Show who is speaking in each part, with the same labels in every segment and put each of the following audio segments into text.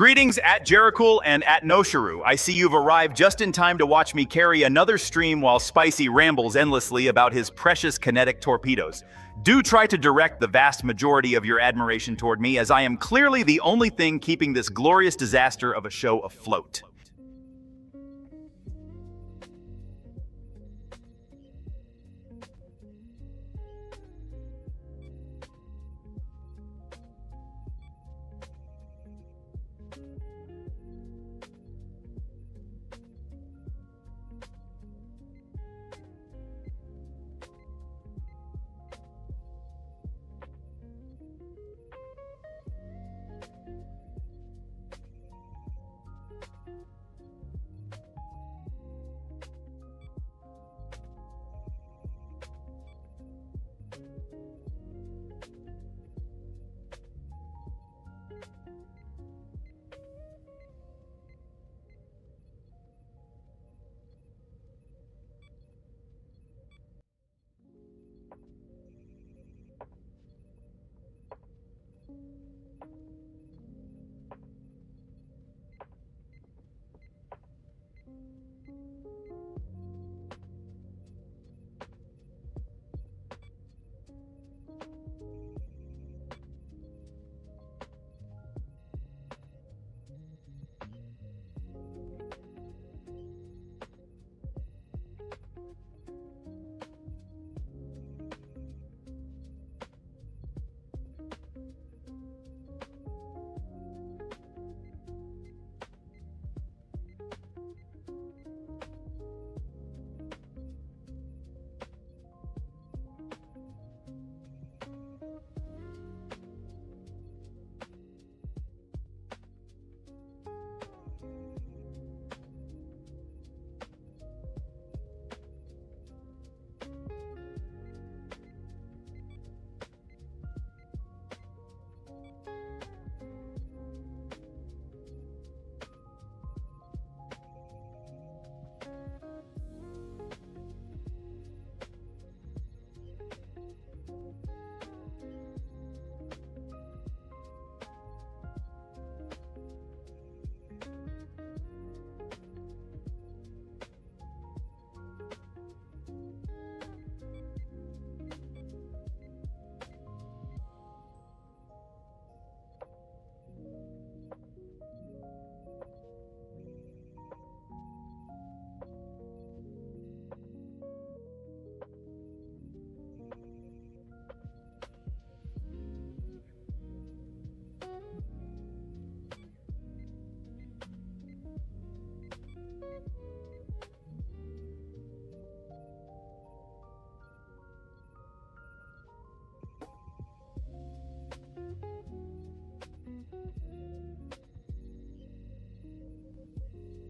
Speaker 1: Greetings at Jerichool and at Nosharu. I see you've arrived just in time to watch me carry another stream while Spicy rambles endlessly about his precious kinetic torpedoes. Do try to direct the vast majority of your admiration toward me, as I am clearly the only thing keeping this glorious disaster of a show afloat.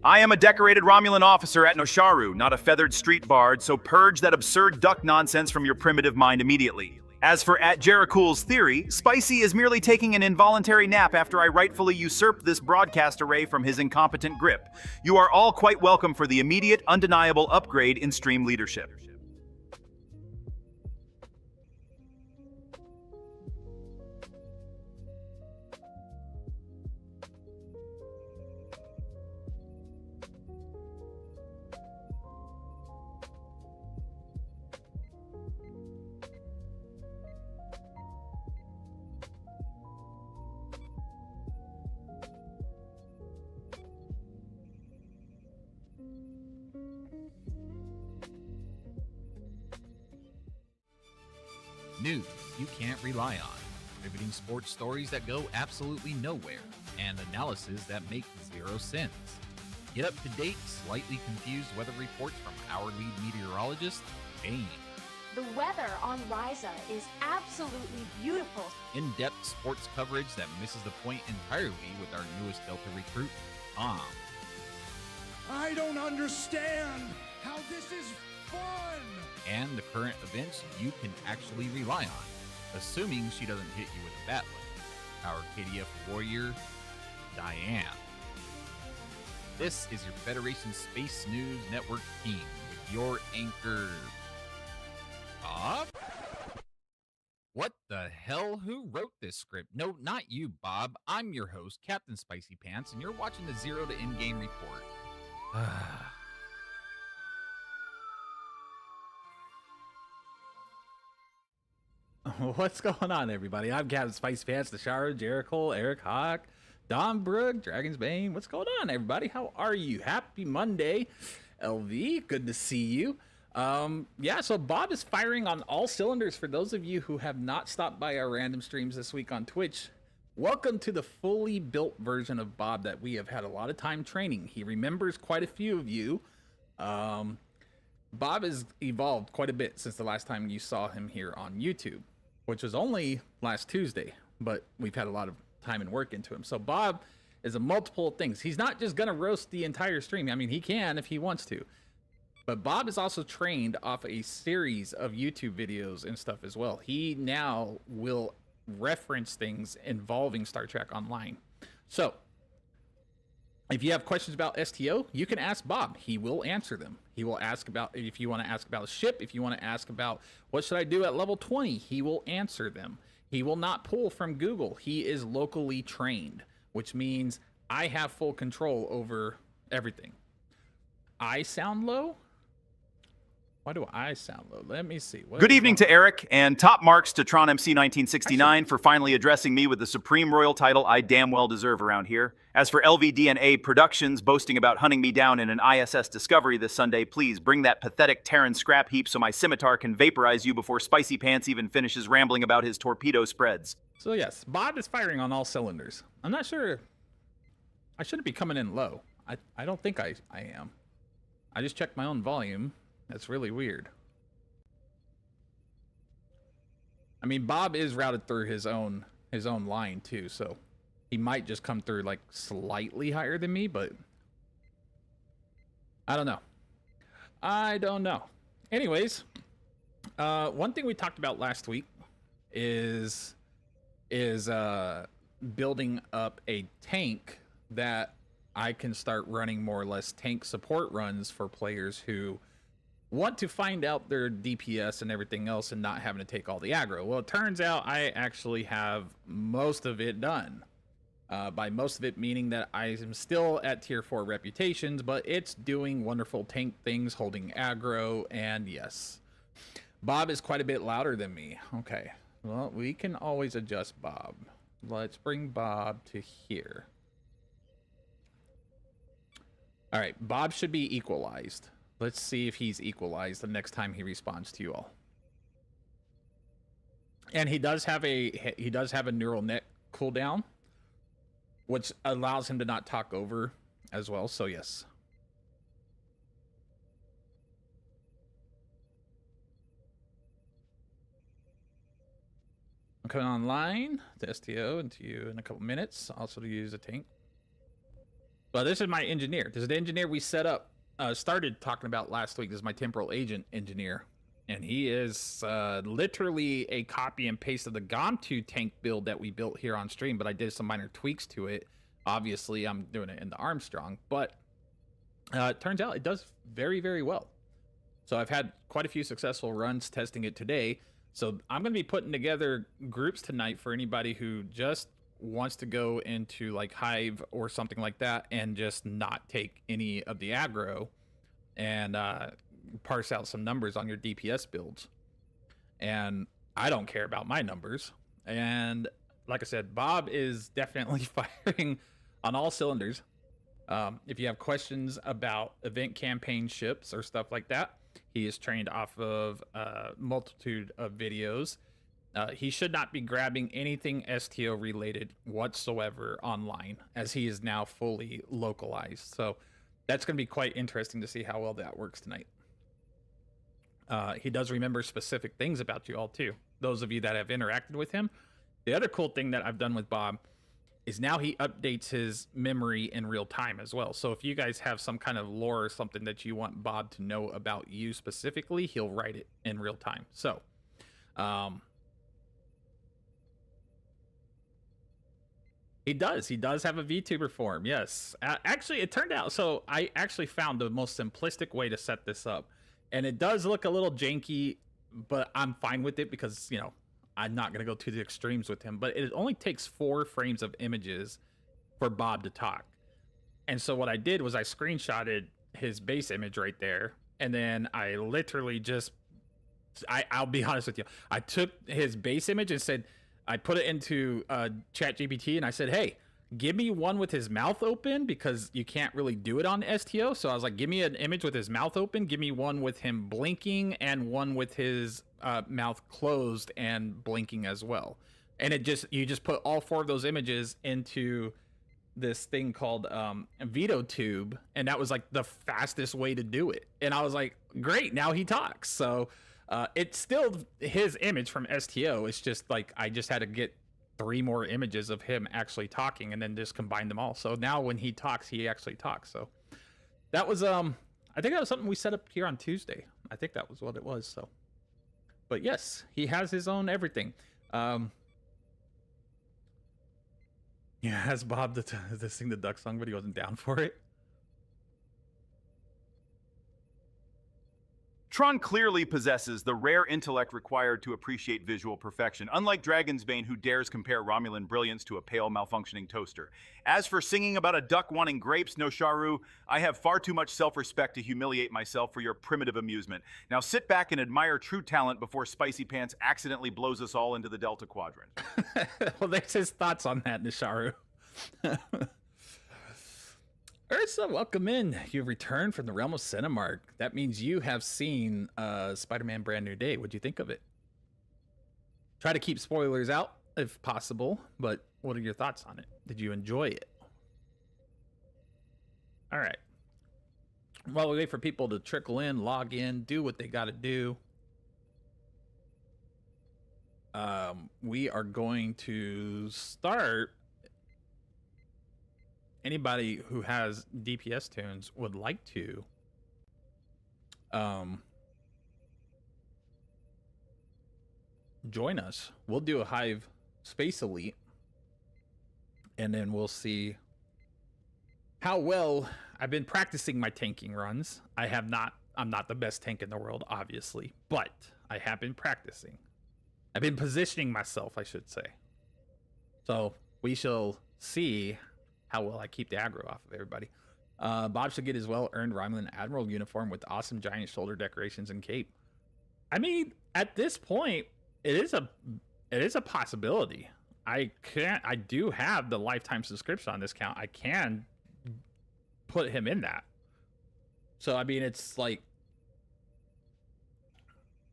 Speaker 1: I am a decorated Romulan officer at Nosharu, not a feathered street bard, so purge that absurd duck nonsense from your primitive mind immediately. As for at Jerichool's theory, Spicy is merely taking an involuntary nap after I rightfully usurped this broadcast array from his incompetent grip. You are all quite welcome for the immediate, undeniable upgrade in stream leadership.
Speaker 2: News you can't rely on, riveting sports stories that go absolutely nowhere, and analysis that make zero sense. Get up to date, slightly confused weather reports from our lead meteorologist, Jane.
Speaker 3: The weather on Ryza is absolutely beautiful.
Speaker 2: In-depth sports coverage that misses the point entirely with our newest Delta recruit, Tom.
Speaker 4: I don't understand how this is fun!
Speaker 2: And the current events you can actually rely on, assuming she doesn't hit you with a bat lift. Our KDF warrior, Diane. This is your Federation Space News Network team with your anchor, Bob? What the the hell? Who wrote this script? No, not you, Bob. I'm your host, Captain Spicy Pants, and you're watching the Zero to In-Game Report.
Speaker 5: What's going on, everybody? I'm Captain Spicy Pants, the Shower, Jericho, Eric Hawk, Don Brook, Dragon's Bane. What's going on, everybody? How are you? Happy Monday, LV. Good to see you. Yeah, so Bob is firing on all cylinders. For those of you who have not stopped by our random streams this week on Twitch, welcome to the fully built version of Bob that we have had a lot of time training. He remembers quite a few of you. Bob has evolved quite a bit since the last time you saw him here on YouTube, which was only last Tuesday, but we've had a lot of time and work into him. So Bob is a multiple things. He's not just gonna roast the entire stream. I mean, he can if he wants to, but Bob is also trained off a series of YouTube videos and stuff as well. He now will reference things involving Star Trek Online. So if you have questions about STO, you can ask Bob. He will answer them. He will ask about, if you want to ask about a ship, if you want to ask about what should I do at level 20, he will answer them. He will not pull from Google. He is locally trained, which means I have full control over everything. I sound low? Why do I sound low? Let me see.
Speaker 1: Good evening to Eric, and top marks to Tron MC 1969 for finally addressing me with the supreme royal title I damn well deserve around here. As for LVDNA Productions boasting about hunting me down in an ISS Discovery this Sunday, please bring that pathetic Terran scrap heap so my scimitar can vaporize you before Spicy Pants even finishes rambling about his torpedo spreads.
Speaker 5: So yes, Bob is firing on all cylinders. I'm not sure. I shouldn't be coming in low. I don't think I am. I just checked my own volume. That's really weird. I mean, Bob is routed through his own line too, so he might just come through like slightly higher than me, but I don't know. I don't know. Anyways, one thing we talked about last week is building up a tank that I can start running more or less tank support runs for players who want to find out their DPS and everything else and not having to take all the aggro. Well, it turns out I actually have most of it done. By most of it meaning that I am still at tier 4 reputations, but it's doing wonderful tank things, holding aggro, and yes. Bob is quite a bit louder than me. Okay, well, we can always adjust Bob. Let's bring Bob to here. All right, Bob should be equalized. Let's see if he's equalized the next time he responds to you all. And he does have a neural net cooldown, which allows him to not talk over as well. So yes. I'm coming online to STO and to you in a couple minutes. Also to use a tank. But this is my engineer. This is the engineer we set up. Started talking about last week. This is my temporal agent engineer, and he is literally a copy and paste of the GOM2 tank build that we built here on stream, but I did some minor tweaks to it. Obviously, I'm doing it in the Armstrong, but it turns out it does very, very well. So I've had quite a few successful runs testing it today. So I'm going to be putting together groups tonight for anybody who just wants to go into like Hive or something like that and just not take any of the aggro and parse out some numbers on your DPS builds. And I don't care about my numbers. And like I said, Bob is definitely firing on all cylinders. If you have questions about event campaign ships or stuff like that, he is trained off of a multitude of videos. He should not be grabbing anything STO related whatsoever online, as he is now fully localized. So that's going to be quite interesting to see how well that works tonight. He does remember specific things about you all too, those of you that have interacted with him. The other cool thing that I've done with Bob is now he updates his memory in real time as well. So if you guys have some kind of lore or something that you want Bob to know about you specifically, he'll write it in real time. So he does have a VTuber form, yes. Actually, it turned out, so I actually found the most simplistic way to set this up. And it does look a little janky, but I'm fine with it because, you know, I'm not gonna go to the extremes with him, but it only takes 4 frames of images for Bob to talk. And so what I did was I screenshotted his base image right there, and then I literally just I'll be honest with you. I took his base image and said, I put it into ChatGPT and I said, hey, give me one with his mouth open, because you can't really do it on STO. So I was like, give me an image with his mouth open, give me one with him blinking, and one with his mouth closed and blinking as well. And you just put all 4 of those images into this thing called VideoTube, and that was like the fastest way to do it. And I was like, great, now he talks. So it's still his image from STO. It's just like I just had to get 3 more images of him actually talking and then just combine them all. So now when he talks, he actually talks. So that was I think that was something we set up here on Tuesday. I think that was what it was. So, but yes, he has his own everything. Yeah, has Bob to sing the duck song, but he wasn't down for it.
Speaker 1: Tron clearly possesses the rare intellect required to appreciate visual perfection, unlike Dragonsbane, who dares compare Romulan brilliance to a pale, malfunctioning toaster. As for singing about a duck wanting grapes, Nosharu, I have far too much self-respect to humiliate myself for your primitive amusement. Now sit back and admire true talent before Spicy Pants accidentally blows us all into the Delta Quadrant.
Speaker 5: Well, there's his thoughts on that, Nosharu. Ursa, welcome in. You've returned from the realm of Cinemark. That means you have seen Spider-Man Brand New Day. What'd you think of it? Try to keep spoilers out if possible, but what are your thoughts on it? Did you enjoy it? All right. While we wait for people to trickle in, log in, do what they got to do, we are going to start. Anybody who has DPS tunes would like to join us. We'll do a Hive Space Elite, and then we'll see how well I've been practicing my tanking runs. I'm not the best tank in the world, obviously, but I have been practicing. I've been positioning myself, I should say. So we shall see how well I keep the aggro off of everybody. Bob should get his well-earned Romulan Admiral uniform with awesome giant shoulder decorations and cape. I mean, at this point, it is a possibility. I do have the lifetime subscription on this account. I can put him in that. So I mean, it's like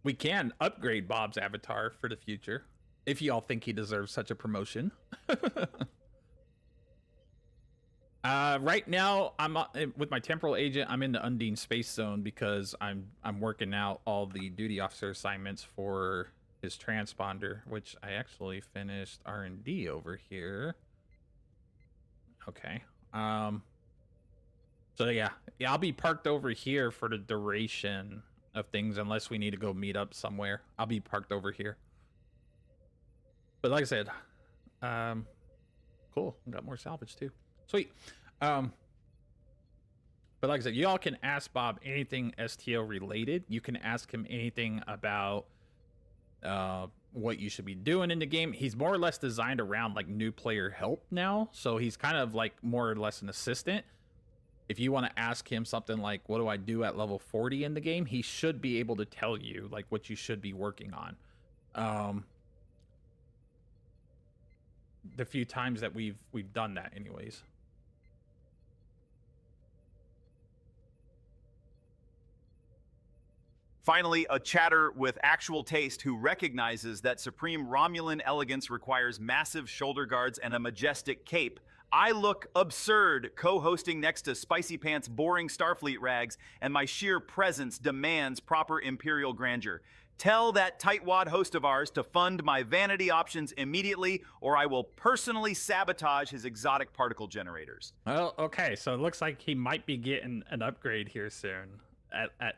Speaker 5: we can upgrade Bob's avatar for the future if y'all think he deserves such a promotion. Right now, I'm with my temporal agent. I'm in the Undine Space Zone because I'm working out all the duty officer assignments for his transponder, which I actually finished R&D over here. Okay. So yeah, I'll be parked over here for the duration of things, unless we need to go meet up somewhere. I'll be parked over here. But like I said, cool. Got more salvage too. Sweet. But like I said, y'all can ask Bob anything STO related. You can ask him anything about what you should be doing in the game. He's more or less designed around like new player help now, so he's kind of like more or less an assistant. If you want to ask him something like, what do I do at level 40 in the game, he should be able to tell you like what you should be working on. The few times that we've done that anyways.
Speaker 1: Finally, a chatter with actual taste who recognizes that supreme Romulan elegance requires massive shoulder guards and a majestic cape. I look absurd co-hosting next to Spicy Pants' boring Starfleet rags, and my sheer presence demands proper Imperial grandeur. Tell that tightwad host of ours to fund my vanity options immediately, or I will personally sabotage his exotic particle generators.
Speaker 5: Well, okay, so it looks like he might be getting an upgrade here soon.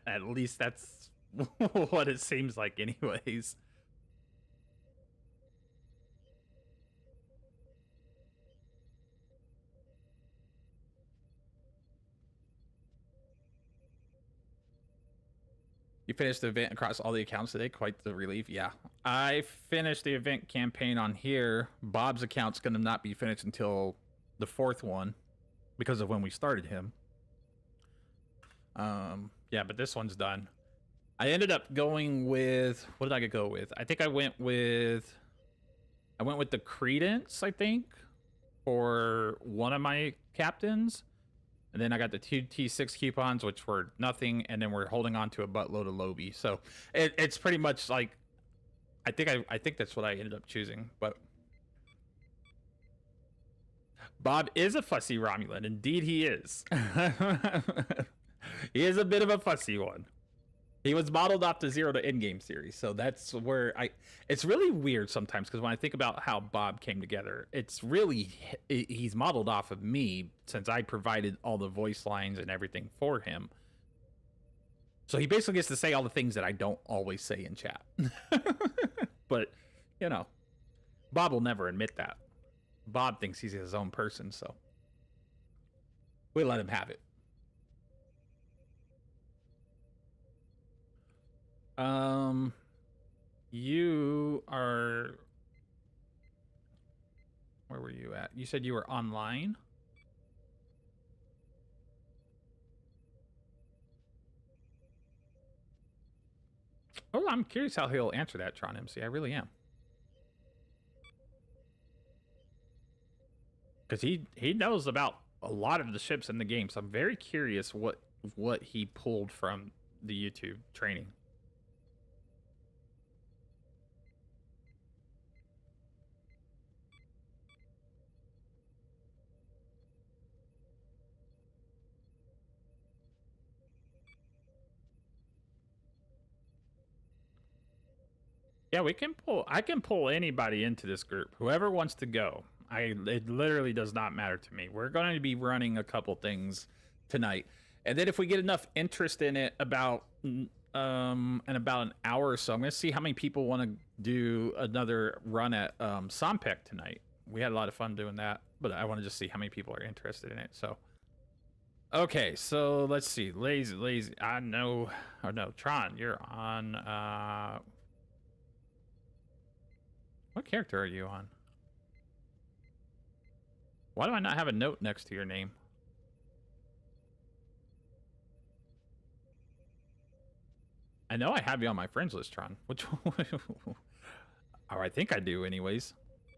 Speaker 5: At least that's what it seems like anyways. You finished the event across all the accounts today. Quite the relief. Yeah. I finished the event campaign on here. Bob's account's going to not be finished until the 4th one because of when we started him. Yeah, but this one's done. I ended up going with, what did I go with? I think I went with the Credence, I think, for one of my captains. And then I got the 2 T6 coupons, which were nothing, and then we're holding on to a buttload of Lobby. So it's pretty much like, I think that's what I ended up choosing. But Bob is a fussy Romulan. Indeed, he is. He is a bit of a fussy one. He was modeled off the Zero to Endgame series, so that's where it's really weird sometimes, because when I think about how Bob came together, it's really, he's modeled off of me, since I provided all the voice lines and everything for him. So he basically gets to say all the things that I don't always say in chat. But, you know, Bob will never admit that. Bob thinks he's his own person, so we let him have it. You are, where were you at? You said you were online? Oh, I'm curious how he'll answer that, Tron MC. I really am. Because he knows about a lot of the ships in the game, so I'm very curious what he pulled from the YouTube training. Yeah, I can pull anybody into this group. Whoever wants to go. It literally does not matter to me. We're going to be running a couple things tonight. And then if we get enough interest in it about in about an hour or so, I'm going to see how many people want to do another run at Sompek tonight. We had a lot of fun doing that, but I want to just see how many people are interested in it. So okay, so let's see. Lazy. I know. Oh no, Tron, you're on what character are you on? Why do I not have a note next to your name? I know I have you on my friends list, Tron. Which or I think I do anyways.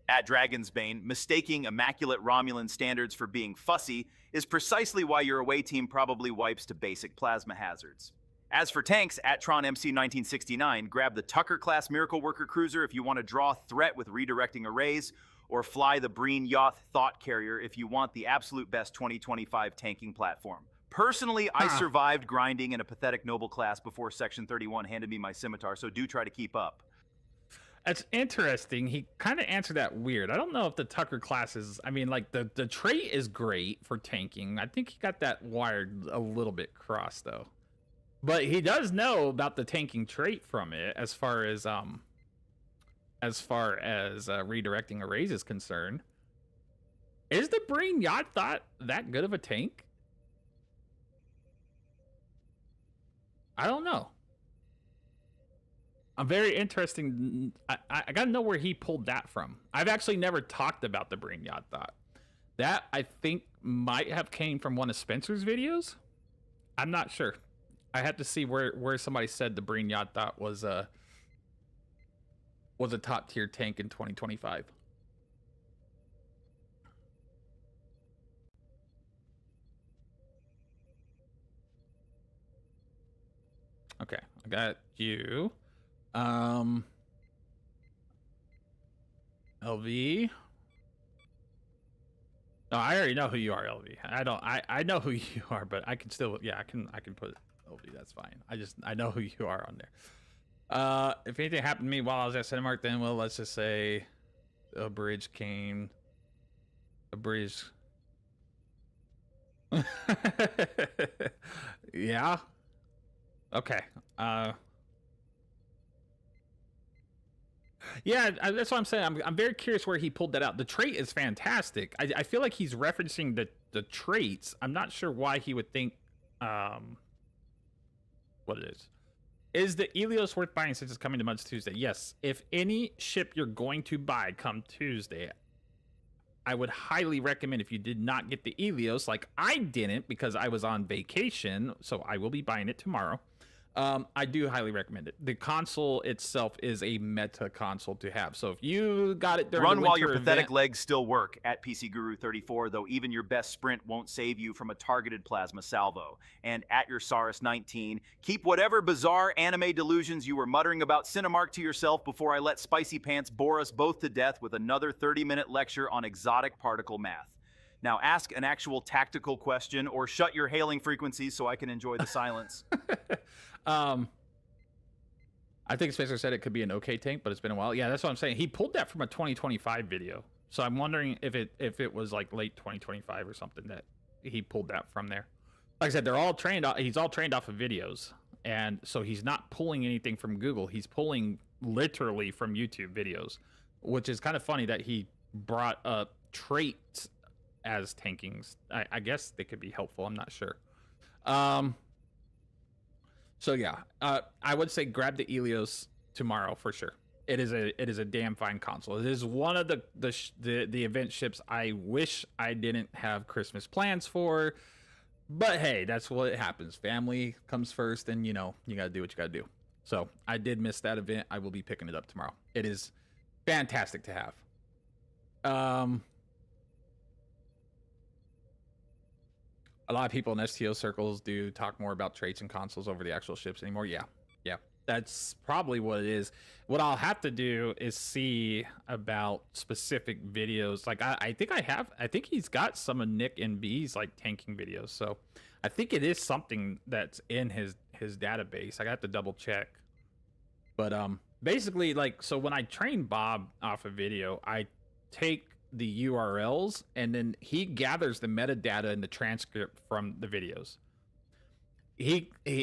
Speaker 1: At Dragonsbane, mistaking immaculate Romulan standards for being fussy is precisely why your away team probably wipes to basic plasma hazards. As for tanks, at Tron MC 1969, grab the Tucker-class Miracle Worker Cruiser if you want to draw threat with redirecting arrays, or fly the Breen Yoth Thought Carrier if you want the absolute best 2025 tanking platform. Personally, I survived grinding in a pathetic noble class before Section 31 handed me my scimitar, so do try to keep up.
Speaker 5: That's interesting. He kind of answered that weird. I don't know if the Tucker class is, I mean, like, the trait is great for tanking. I think he got that wired a little bit cross, though. But he does know about the tanking trait from it, as far as redirecting arrays is concerned. Is the Breen Yacht Thought that good of a tank? I don't know. I'm very interesting. I gotta know where he pulled that from. I've actually never talked about the Breen Yacht Thought. That, I think, might have came from one of Spencer's videos. I'm not sure. I had to see where somebody said the Breen Yacht Thought was a top tier tank in 2025. Okay, I got you. LV. No, I already know who you are, LV. I know who you are, but I can still, yeah, I can put LV, that's fine. I know who you are on there. If anything happened to me while I was at Cinemark, then, well, let's just say a bridge came. A bridge. Yeah. Okay. Yeah, that's what I'm saying. I'm very curious where he pulled that out. The trait is fantastic. I feel like he's referencing the traits. I'm not sure why he would think what it is. Is the Elios worth buying since it's coming to Muds Tuesday? Yes. If any ship you're going to buy come Tuesday, I would highly recommend, if you did not get the Elios, like I didn't because I was on vacation, so I will be buying it tomorrow. I do highly recommend it. The console itself is a meta console to have. So if you got it during
Speaker 1: Run
Speaker 5: the
Speaker 1: while
Speaker 5: winter
Speaker 1: your pathetic
Speaker 5: event,
Speaker 1: legs still work at PC Guru 34, though even your best sprint won't save you from a targeted plasma salvo. And at your Saurus 19, keep whatever bizarre anime delusions you were muttering about Cinemark to yourself before I let Spicy Pants bore us both to death with another 30-minute lecture on exotic particle math. Now ask an actual tactical question or shut your hailing frequencies so I can enjoy the silence.
Speaker 5: I think Spencer said it could be an okay tank, but it's been a while. Yeah, that's what I'm saying. He pulled that from a 2025 video. So I'm wondering if it was like late 2025 or something that he pulled that from there. Like I said, they're all trained. He's all trained off of videos. And so he's not pulling anything from Google. He's pulling literally from YouTube videos, which is kind of funny that he brought up traits as tankings. I guess they could be helpful. I'm not sure. So yeah, I would say grab the Elios tomorrow for sure. It is a damn fine console. It is one of the event ships I wish I didn't have Christmas plans for, but hey, that's what happens. Family comes first, and you gotta do what you gotta do. So I did miss that event. I will be picking it up tomorrow. It is fantastic to have. A lot of people in STO circles do talk more about traits and consoles over the actual ships anymore. Yeah, that's probably what it is. What I'll have to do is see about specific videos. Like I think he's got some of Nick and B's like tanking videos. So I think it is something that's in his database. I got to double check. But basically, like, so when I train Bob off a video, I take the URLs and then he gathers the metadata and the transcript from the videos.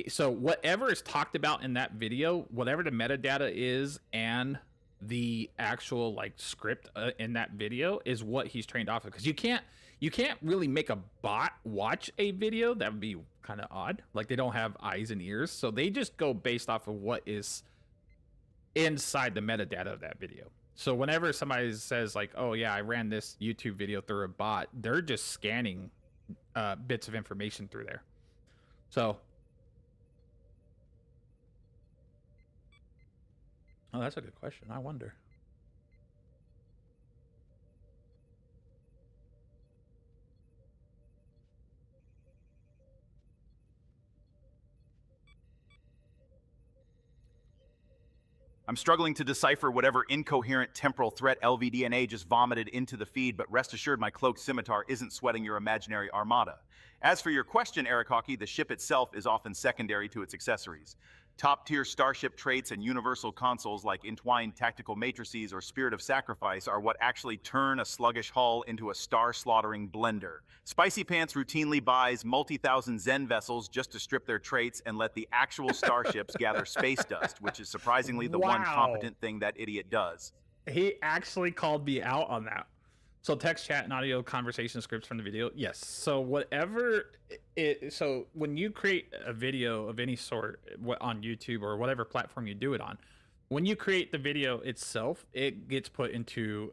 Speaker 5: So whatever is talked about in that video, whatever the metadata is and the actual like script in that video is what he's trained off of. Because you can't really make a bot watch a video. That would be kind of odd. Like, they don't have eyes and ears, so they just go based off of what is inside the metadata of that video. So whenever somebody says like, oh yeah, I ran this YouTube video through a bot, they're just scanning bits of information through there. So, oh, that's a good question. I wonder.
Speaker 1: I'm struggling to decipher whatever incoherent temporal threat LVDNA just vomited into the feed, but rest assured my cloaked scimitar isn't sweating your imaginary armada. As for your question, Eric Hockey, the ship itself is often secondary to its accessories. Top-tier starship traits and universal consoles like entwined tactical matrices or spirit of sacrifice are what actually turn a sluggish hull into a star-slaughtering blender. Spicy Pants routinely buys multi-thousand Zen vessels just to strip their traits and let the actual starships gather space dust, which is surprisingly the one competent thing that idiot does.
Speaker 5: He actually called me out on that. So text, chat, and audio conversation scripts from the video. Yes. So whatever so when you create a video of any sort on YouTube or whatever platform you do it on, when you create the video itself, it gets put into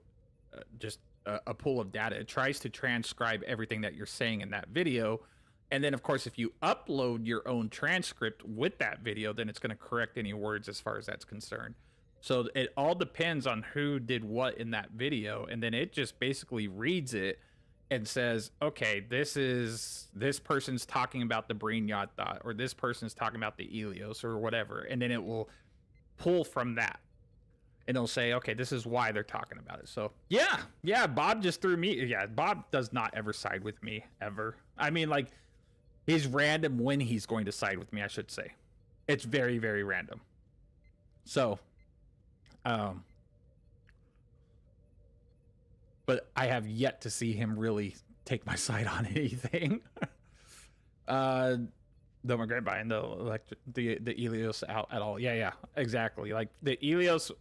Speaker 5: just a pool of data. It tries to transcribe everything that you're saying in that video. And then, of course, if you upload your own transcript with that video, then it's going to correct any words as far as that's concerned. So it all depends on who did what in that video, and then it just basically reads it and says, okay, this person's talking about the Breen Yacht Thought, or this person's talking about the Elios or whatever, and then it will pull from that. And it'll say, okay, this is why they're talking about it. So yeah, Bob just threw me. Yeah, Bob does not ever side with me, ever. I mean, like, he's random when he's going to side with me, I should say. It's very, very random. So but I have yet to see him really take my side on anything. Don't regret buying the Elios out at all. Yeah, exactly. Like, the Elios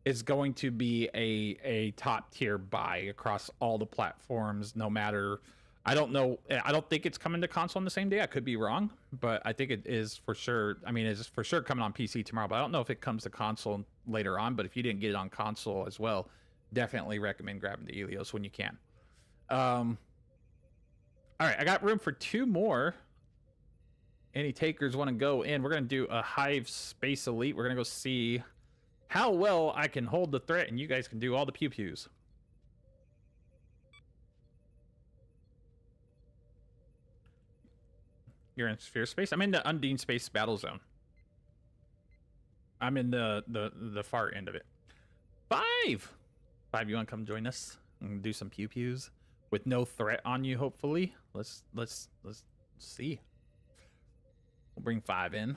Speaker 5: is going to be a top tier buy across all the platforms, no matter. I don't know. I don't think it's coming to console on the same day. I could be wrong, but I think it is for sure. I mean, it's for sure coming on PC tomorrow, but I don't know if it comes to console later on. But if you didn't get it on console as well, definitely recommend grabbing the Helios when you can. All right, I got room for 2 more. Any takers want to go in? We're going to do a Hive Space Elite. We're going to go see how well I can hold the threat, and you guys can do all the pew-pews. You're in Sphere Space? I'm in the Undine Space Battle Zone. I'm in the far end of it. 5! 5, you want to come join us and do some pew-pews with no threat on you, hopefully? Let's see. We'll bring 5 in.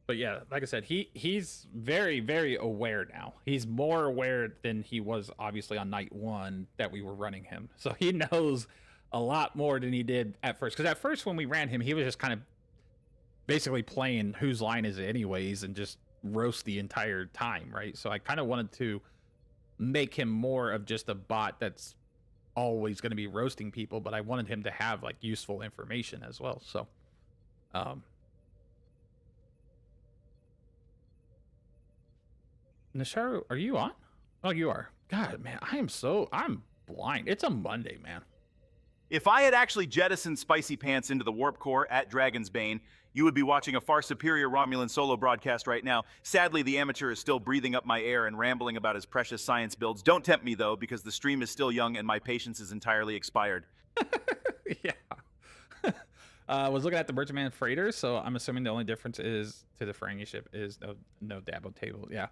Speaker 5: But yeah, like I said, he's very, very aware now. He's more aware than he was obviously on night 1 that we were running him. So he knows a lot more than he did at first. Because at first when we ran him, he was just kind of basically playing whose line is it anyways and just roast the entire time, right? So I kind of wanted to make him more of just a bot that's always going to be roasting people, but I wanted him to have like useful information as well. So Nisharu, are you on? Oh, you are. God, man, I'm blind. It's a Monday, man.
Speaker 1: If I had actually jettisoned Spicy Pants into the warp core at Dragon's Bane, you would be watching a far superior Romulan solo broadcast right now. Sadly, the amateur is still breathing up my air and rambling about his precious science builds. Don't tempt me, though, because the stream is still young and my patience is entirely expired.
Speaker 5: Yeah. I was looking at the Merchantman freighter, so I'm assuming the only difference is to the Ferengi ship is no Dabo table. Yeah.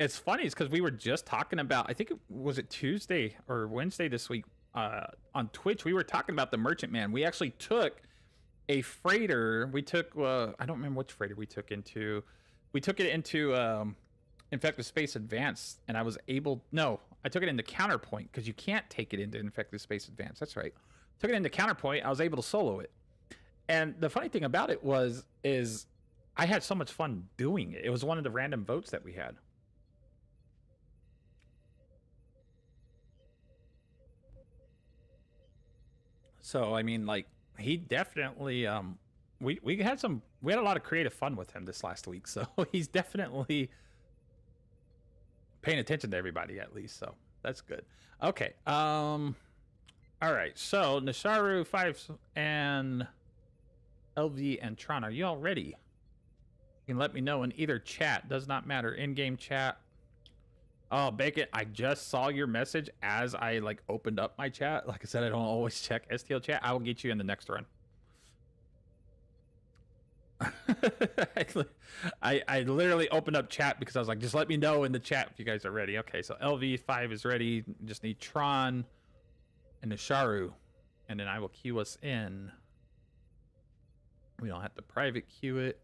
Speaker 5: It's funny, it's because we were just talking about, I think was it Tuesday or Wednesday this week on Twitch, we were talking about the Merchantman. We actually took a freighter. We took, I don't remember which freighter we took into. We took it into Infected Space Advance, and I was able, no, I took it into Counterpoint, because you can't take it into Infected Space Advance. That's right. Took it into Counterpoint. I was able to solo it. And the funny thing about it is I had so much fun doing it. It was one of the random votes that we had. So, I mean, like, he definitely, we had a lot of creative fun with him this last week. So he's definitely paying attention to everybody at least. So that's good. Okay. All right. So Nisharu, 5, and LV and Tron, are you all ready? You can let me know in either chat. Does not matter. In-game chat. Oh, Bacon, I just saw your message as I like opened up my chat. Like I said, I don't always check STL chat. I will get you in the next run. I literally opened up chat because I was like, just let me know in the chat if you guys are ready. Okay, so LV5 is ready. Just need Tron and Nisharu, and then I will queue us in. We don't have to private queue it.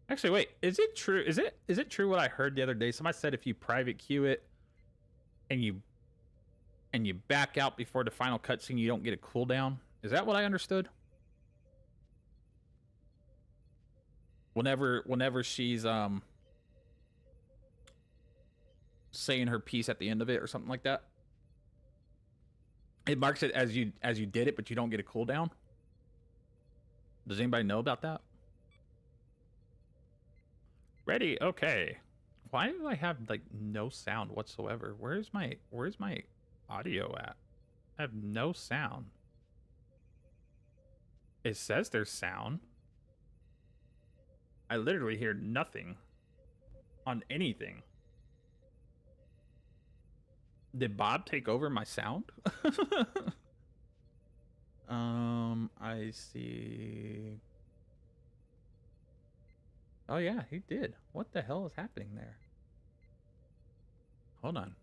Speaker 5: Actually, wait, is it true? Is it true what I heard the other day? Somebody said if you private queue it and you back out before the final cutscene, you don't get a cooldown. Is that what I understood? Whenever she's saying her piece at the end of it or something like that, it marks it as you did it, but you don't get a cooldown. Does anybody know about that? Ready? Okay. Why do I have like no sound whatsoever? Where's my audio at? I have no sound. It says there's sound. I literally hear nothing on anything. Did Bob take over my sound? I see. Oh yeah, he did. What the hell is happening there? Hold on.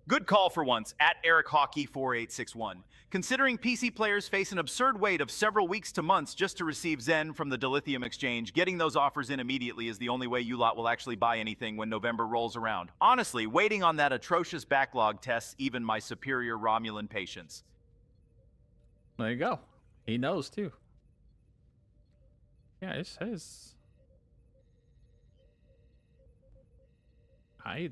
Speaker 1: Good call for once, at Eric Hockey 4861. Considering PC players face an absurd wait of several weeks to months just to receive Zen from the Dilithium exchange, getting those offers in immediately is the only way you lot will actually buy anything when November rolls around. Honestly, waiting on that atrocious backlog tests even my superior Romulan patience.
Speaker 5: There you go. He knows too. Yeah, it says. I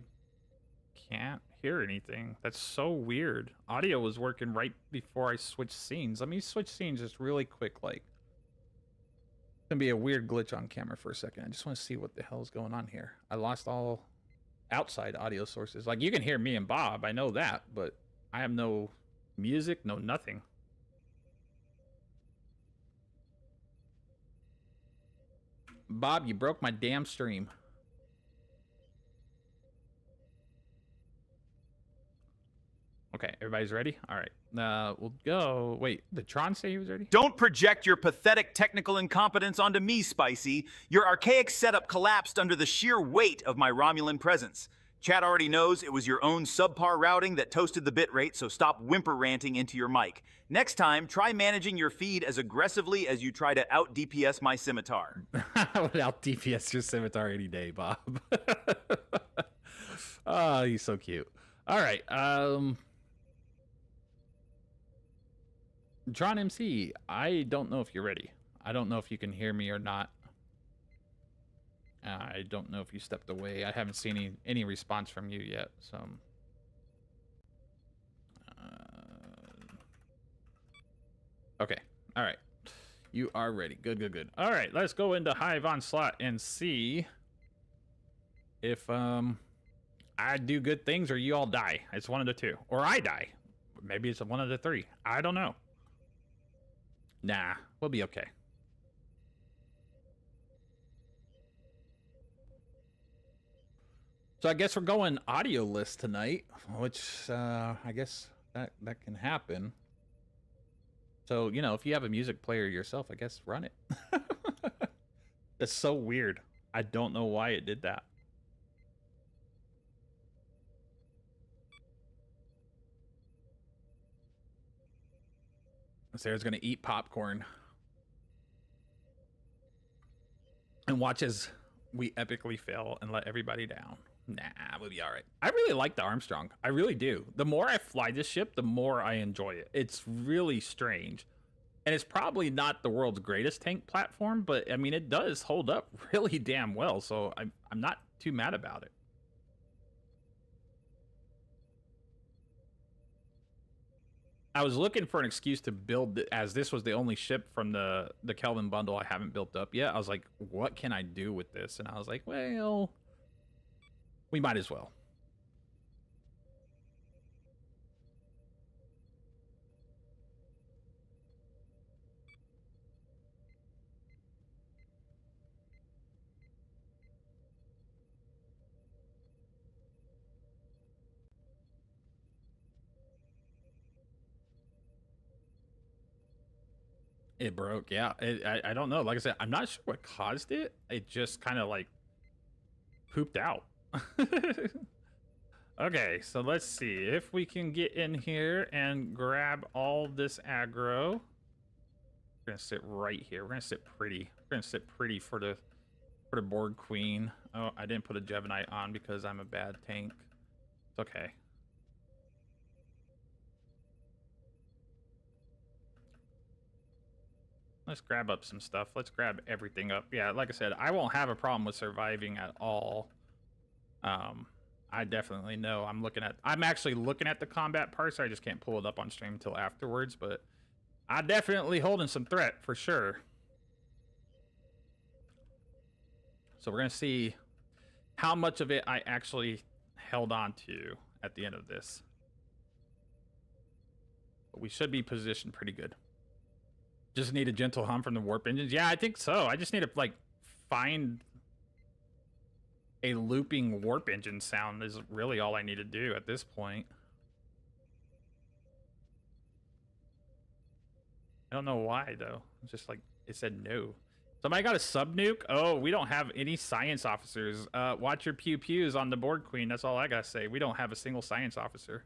Speaker 5: can't hear anything. That's so weird. Audio was working right before I switched scenes. Let me switch scenes just really quick. Like, it's gonna be a weird glitch on camera for a second. I just want to see what the hell is going on here. I lost all outside audio sources. Like, you can hear me and Bob. I know that, but I have no music, no nothing. Bob, you broke my damn stream. Okay, everybody's ready? All right. We'll go. Wait, did Tron say he was ready?
Speaker 1: Don't project your pathetic technical incompetence onto me, Spicy. Your archaic setup collapsed under the sheer weight of my Romulan presence. Chat already knows it was your own subpar routing that toasted the bitrate, so stop whimper ranting into your mic. Next time, try managing your feed as aggressively as you try to out DPS my scimitar.
Speaker 5: I would out DPS your scimitar any day, Bob. Oh, he's so cute. All right. Tron MC, I don't know if you're ready. I don't know if you can hear me or not. I don't know if you stepped away. I haven't seen any response from you yet. So, okay. All right. You are ready. Good, good, good. All right. Let's go into Hive Onslaught and see if I do good things or you all die. It's one of the two. Or I die. Maybe it's one of the three. I don't know. Nah, we'll be okay. So I guess we're going audio list tonight, which I guess that can happen. So, you know, if you have a music player yourself, I guess run it. That's so weird. I don't know why it did that. Sarah's gonna eat popcorn and watch as we epically fail and let everybody down. Nah, we'll be all right. I really like the Armstrong. I really do. The more I fly this ship, the more I enjoy it. It's really strange. And it's probably not the world's greatest tank platform, but I mean, it does hold up really damn well. So I'm not too mad about it. I was looking for an excuse to build it, as this was the only ship from the Kelvin bundle I haven't built up yet. I was like, what can I do with this? And I was like, well, we might as well. It broke, yeah. I don't know. Like I said, I'm not sure what caused it. It just kind of like pooped out. Okay, so let's see if we can get in here and grab all this aggro. We're gonna sit right here. We're gonna sit pretty. We're gonna sit pretty for the board queen. Oh, I didn't put a Jevonite on because I'm a bad tank. It's okay. Let's grab up some stuff. Let's grab everything up. Yeah, like I said, I won't have a problem with surviving at all. I definitely know. I'm actually looking at the combat parser. I just can't pull it up on stream until afterwards, but I'm definitely holding some threat for sure. So we're gonna see how much of it I actually held on to at the end of this. But we should be positioned pretty good. Just need a gentle hum from the warp engines. Yeah, I think so. I just need to like find a looping warp engine sound is really all I need to do at this point. I don't know why though. It's just like it said no. Somebody got a sub nuke? Oh, we don't have any science officers. Watch your pew pews on the board queen. That's all I gotta say. We don't have a single science officer.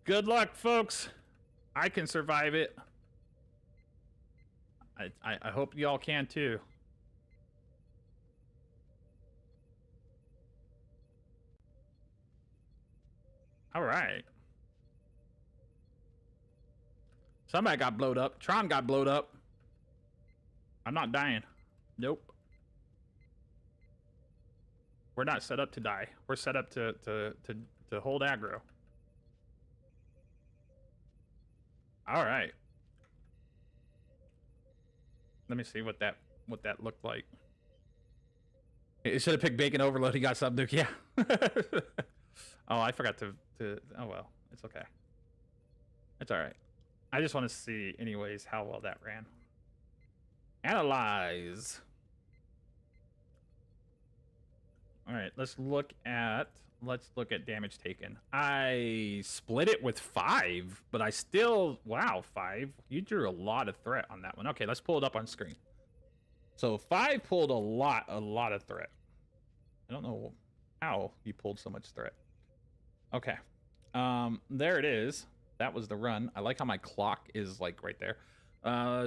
Speaker 5: Good luck, folks. I can survive it. I hope y'all can too. All right. Somebody got blowed up. Tron got blowed up. I'm not dying. Nope. We're not set up to die. We're set up to hold aggro. All right. Let me see what that looked like. It should have picked bacon overload. He got something. Yeah. Oh, I forgot to. Oh well, it's okay. It's all right. I just want to see, anyways, how well that ran. Analyze. All right, let's look at damage taken. I split it with 5, but I still, wow, 5. You drew a lot of threat on that one. Okay, let's pull it up on screen. So 5 pulled a lot of threat. I don't know how you pulled so much threat. Okay, there it is. That was the run. I like how my clock is like right there.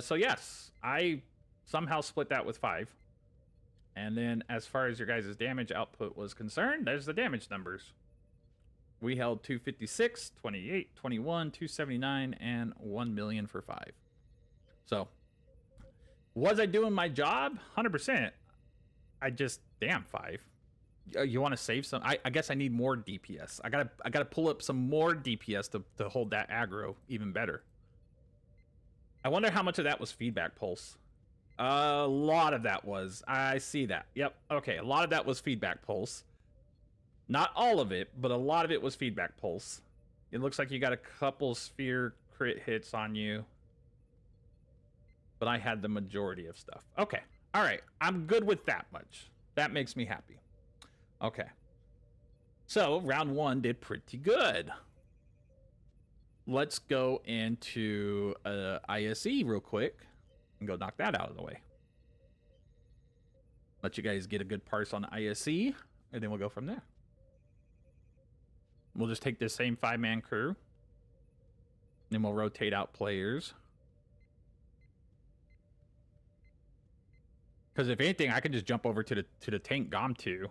Speaker 5: So yes, I somehow split that with 5. And then as far as your guys' damage output was concerned, there's the damage numbers. We held 256, 28, 21, 279, and 1 million for 5. So, was I doing my job? 100%. I just, damn, 5. You want to save some? I guess I need more DPS. I gotta pull up some more DPS to hold that aggro even better. I wonder how much of that was feedback pulse. A lot of that was. I see that. Yep. Okay. A lot of that was feedback pulse. Not all of it, but a lot of it was feedback pulse. It looks like you got a couple sphere crit hits on you. But I had the majority of stuff. Okay. All right. I'm good with that much. That makes me happy. Okay. So round 1 did pretty good. Let's go into ISE real quick and go knock that out of the way. Let you guys get a good parse on ISE, and then we'll go from there. We'll just take this same 5-man crew. Then we'll rotate out players. Because if anything, I can just jump over to the tank GOM2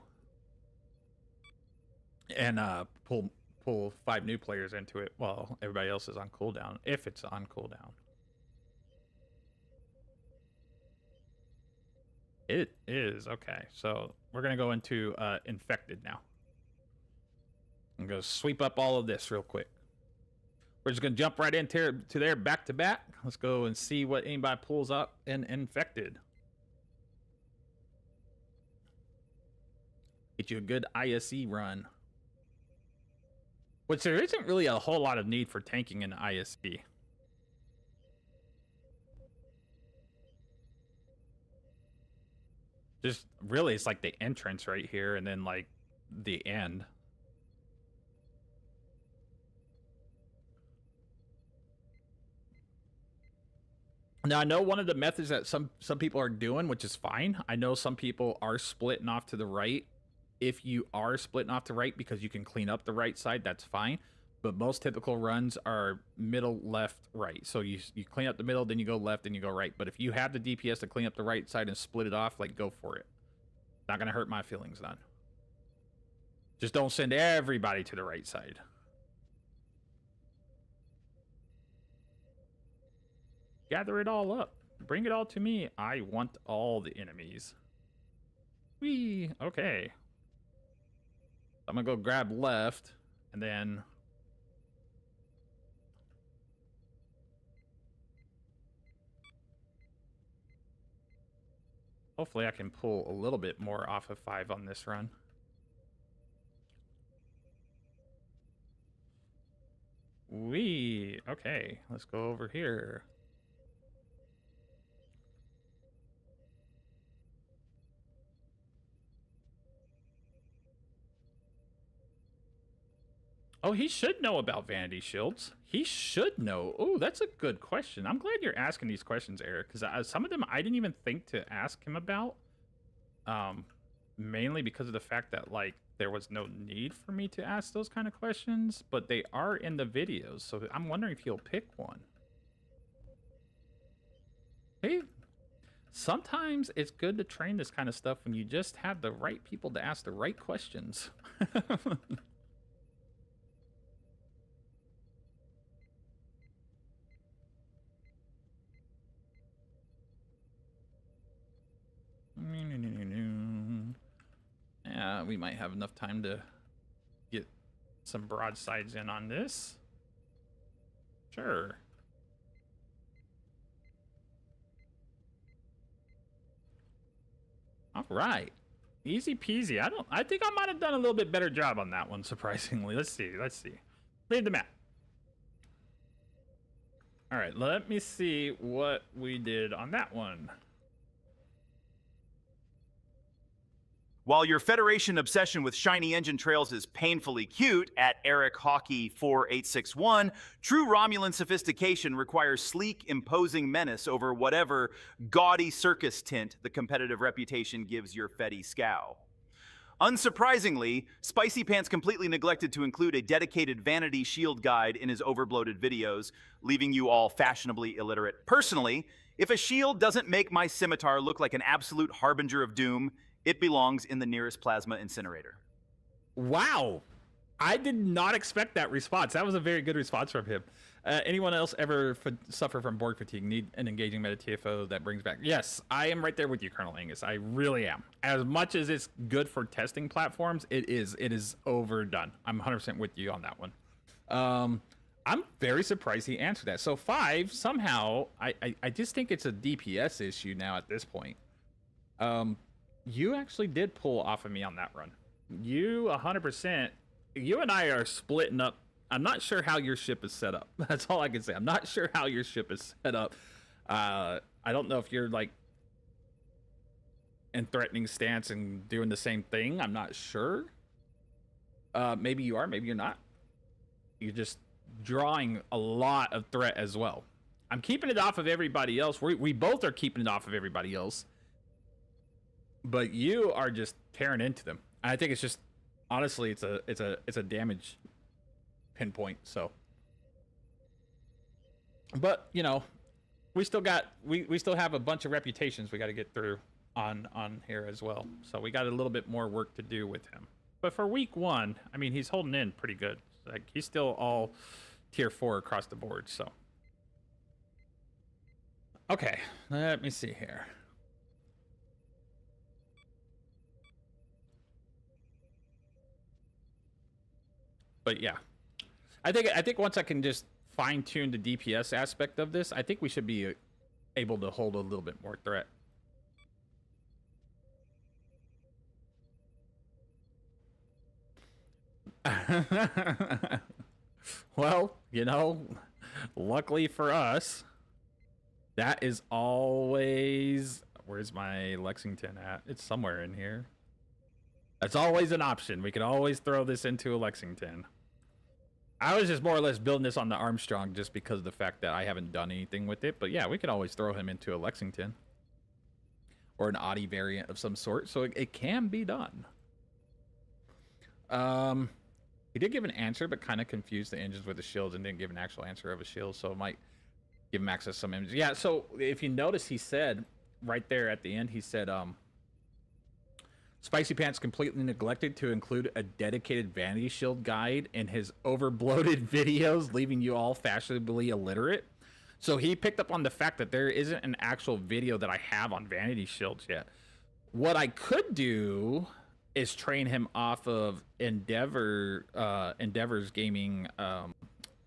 Speaker 5: and pull 5 new players into it while everybody else is on cooldown, if it's on cooldown. It is. Okay, so we're going to go into Infected now. I'm going to sweep up all of this real quick. We're just going to jump right into there back to back. Let's go and see what anybody pulls up in Infected. Get you a good ISE run. Which there isn't really a whole lot of need for tanking in ISE. Just really, it's like the entrance right here and then like the end. Now, I know one of the methods that some people are doing, which is fine. I know some people are splitting off to the right. If you are splitting off to right because you can clean up the right side, that's fine. But most typical runs are middle, left, right. So you clean up the middle, then you go left, then you go right. But if you have the DPS to clean up the right side and split it off, like, go for it. Not going to hurt my feelings none. Just don't send everybody to the right side. Gather it all up. Bring it all to me. I want all the enemies. Whee! Okay. I'm going to go grab left, and then... hopefully I can pull a little bit more off of 5 on this run. Whee! Okay, let's go over here. Oh, he should know about vanity shields. He should know. Oh, that's a good question. I'm glad you're asking these questions, Eric, because some of them I didn't even think to ask him about. Mainly because of the fact that, like, there was no need for me to ask those kind of questions, but they are in the videos, so I'm wondering if he'll pick one. Hey, sometimes it's good to train this kind of stuff when you just have the right people to ask the right questions. we might have enough time to get some broadsides in on this. Sure. All right. Easy peasy. I think I might have done a little bit better job on that one, surprisingly. Let's see. Read the map. All right, let me see what we did on that one.
Speaker 1: While your Federation obsession with shiny engine trails is painfully cute, at Eric Hockey 4861, true Romulan sophistication requires sleek, imposing menace over whatever gaudy circus tint the competitive reputation gives your Fetty scow. Unsurprisingly, Spicy Pants completely neglected to include a dedicated vanity shield guide in his overbloated videos, leaving you all fashionably illiterate. Personally, if a shield doesn't make my scimitar look like an absolute harbinger of doom, it belongs in the nearest plasma incinerator.
Speaker 5: Wow. I did not expect that response. That was a very good response from him. Anyone else ever suffer from Borg fatigue? Need an engaging meta TFO that brings back? Yes, I am right there with you, Colonel Angus. I really am. As much as it's good for testing platforms, it is overdone. I'm 100% with you on that one. I'm very surprised he answered that. So 5, somehow, I just think it's a DPS issue now at this point. You actually did pull off of me on that run. You 100%. You and I are splitting up. I'm not sure how your ship is set up. That's all I can say. I'm not sure how your ship is set up. I don't know if you're like in threatening stance and doing the same thing. I'm not sure. Maybe you are. Maybe you're not. You're just drawing a lot of threat as well. I'm keeping it off of everybody else. We both are keeping it off of everybody else. But you are just tearing into them. I think it's just, honestly, it's a damage pinpoint. So, but you know, we still have a bunch of reputations we got to get through on here as well. So we got a little bit more work to do with him. But for week 1, I mean, he's holding in pretty good. Like he's still all tier 4 across the board. So, okay, let me see here. But yeah, I think once I can just fine tune the DPS aspect of this, I think we should be able to hold a little bit more threat. Well, you know, luckily for us, that is always... Where's my Lexington at? It's somewhere in here. That's always an option. We could always throw this into a Lexington. I was just more or less building this on the Armstrong just because of the fact that I haven't done anything with it. But yeah, we could always throw him into a Lexington. Or an Audi variant of some sort. So it can be done. He did give an answer, but kind of confused the engines with the shields and didn't give an actual answer of a shield. So it might give him access to some images. Yeah, so if you notice, he said right there at the end, he said, Spicy Pants completely neglected to include a dedicated vanity shield guide in his overbloated videos, leaving you all fashionably illiterate. So he picked up on the fact that there isn't an actual video that I have on vanity shields yet. What I could do is train him off of Endeavor's gaming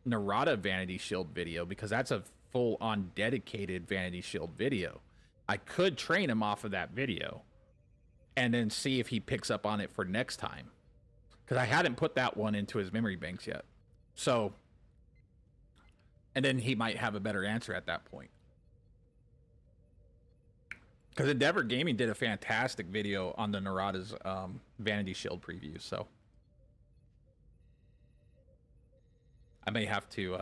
Speaker 5: Narada vanity shield video, because that's a full-on dedicated vanity shield video. I could train him off of that video and then see if he picks up on it for next time, because I hadn't put that one into his memory banks yet. So, and then he might have a better answer at that point. Because Endeavor Gaming did a fantastic video on the Narada's Vanity Shield preview, so I may have to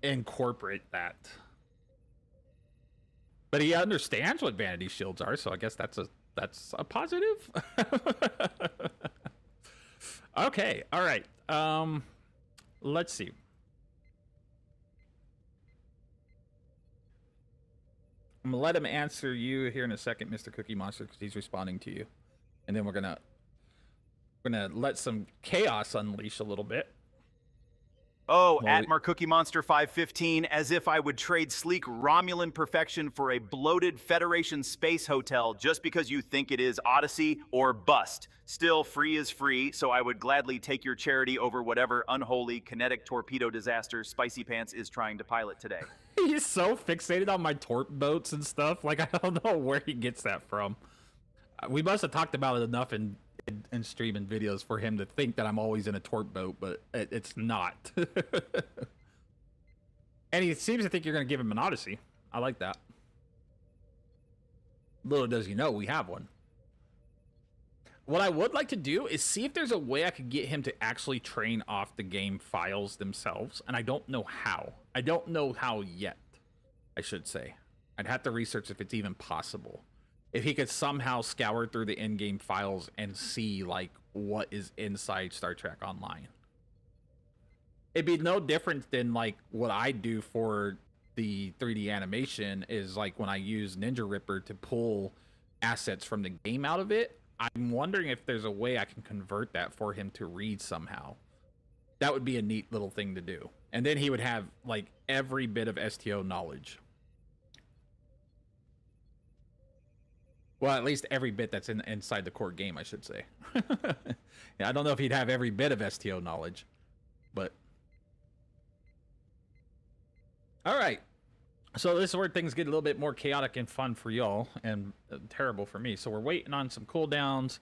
Speaker 5: incorporate that. But he understands what Vanity Shields are, so I guess that's a positive. Okay, all right. Let's see. I'm gonna let him answer you here in a second, Mr. Cookie Monster, because he's responding to you, and then we're gonna let some chaos unleash a little bit.
Speaker 1: Oh,
Speaker 5: Well,
Speaker 1: at MarCookieMonster515, as if I would trade sleek Romulan perfection for a bloated Federation space hotel just because you think it is Odyssey or bust. Still, free is free, so I would gladly take your charity over whatever unholy kinetic torpedo disaster Spicy Pants is trying to pilot today.
Speaker 5: He's so fixated on my torp boats and stuff. Like, I don't know where he gets that from. We must have talked about it enough in streaming videos for him to think that I'm always in a torp boat, but it's not. And he seems to think you're going to give him an Odyssey. I like that. Little does he know we have one. What I would like to do is see if there's a way I could get him to actually train off the game files themselves, and I don't know how. I don't know how yet, I should say. I'd have to research if it's even possible. If he could somehow scour through the in-game files and see, like, what is inside Star Trek Online. It'd be no different than, like, what I do for the 3D animation is, like, when I use Ninja Ripper to pull assets from the game out of it. I'm wondering if there's a way I can convert that for him to read somehow. That would be a neat little thing to do. And then he would have, like, every bit of STO knowledge. Well, at least every bit that's inside the core game, I should say. Yeah, I don't know if he'd have every bit of STO knowledge, but... All right. So this is where things get a little bit more chaotic and fun for y'all, and terrible for me. So we're waiting on some cooldowns.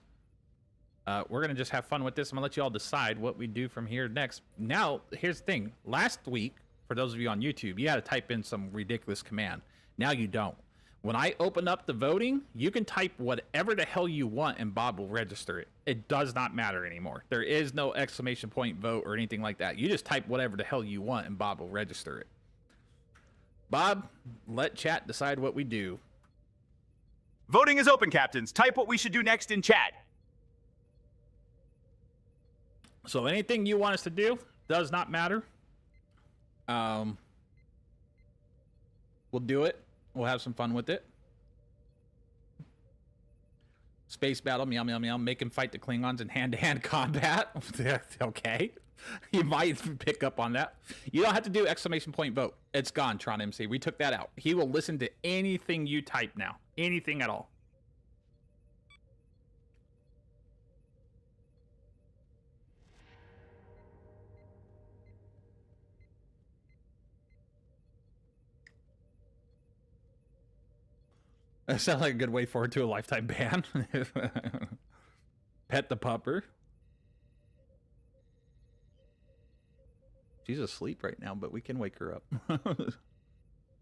Speaker 5: We're going to just have fun with this. I'm going to let you all decide what we do from here next. Now, here's the thing. Last week, for those of you on YouTube, you had to type in some ridiculous command. Now you don't. When I open up the voting, you can type whatever the hell you want and Bob will register it. It does not matter anymore. There is no exclamation point vote or anything like that. You just type whatever the hell you want and Bob will register it. Bob, let chat decide what we do.
Speaker 1: Voting is open, Captains. Type what we should do next in chat.
Speaker 5: So anything you want us to do does not matter. We'll do it. We'll have some fun with it. Space battle, meow, meow, meow. Make him fight the Klingons in hand-to-hand combat. Okay. You might pick up on that. You don't have to do exclamation point vote. It's gone, Tron MC. We took that out. He will listen to anything you type now. Anything at all. That sounds like a good way forward to a lifetime ban. Pet the pupper. She's asleep right now, but we can wake her up.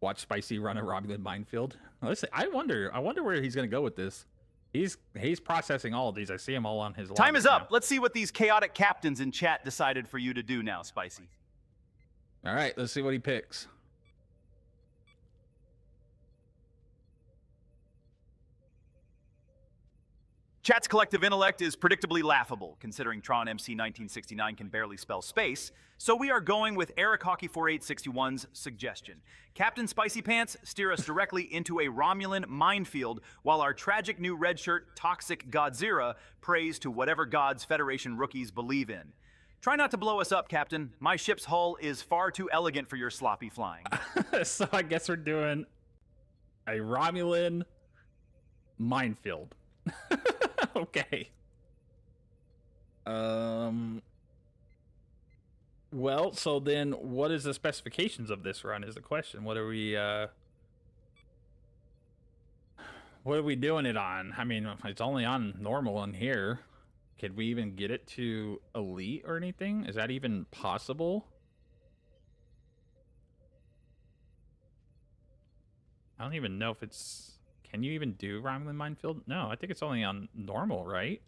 Speaker 5: Watch Spicy run a Romulan minefield. Listen, I wonder where he's gonna go with this. He's processing all of these. I see him all on his.
Speaker 1: Time is up.
Speaker 5: Now.
Speaker 1: Let's see what these chaotic captains in chat decided for you to do now, Spicy.
Speaker 5: All right, let's see what he picks.
Speaker 1: Chat's collective intellect is predictably laughable, considering Tron MC 1969 can barely spell space, so we are going with Eric Hockey 4861's suggestion. Captain Spicy Pants, steer us directly into a Romulan minefield, while our tragic new redshirt Toxic Godzilla prays to whatever gods Federation rookies believe in. Try not to blow us up, Captain. My ship's hull is far too elegant for your sloppy flying.
Speaker 5: So I guess we're doing a Romulan minefield. Okay. Well, so then what is the specifications of this run is the question. What are we doing it on? I mean, it's only on normal on here. Could we even get it to elite or anything? Is that even possible? I don't even know if it's... Can you even do Romulan Minefield? No, I think it's only on normal, right?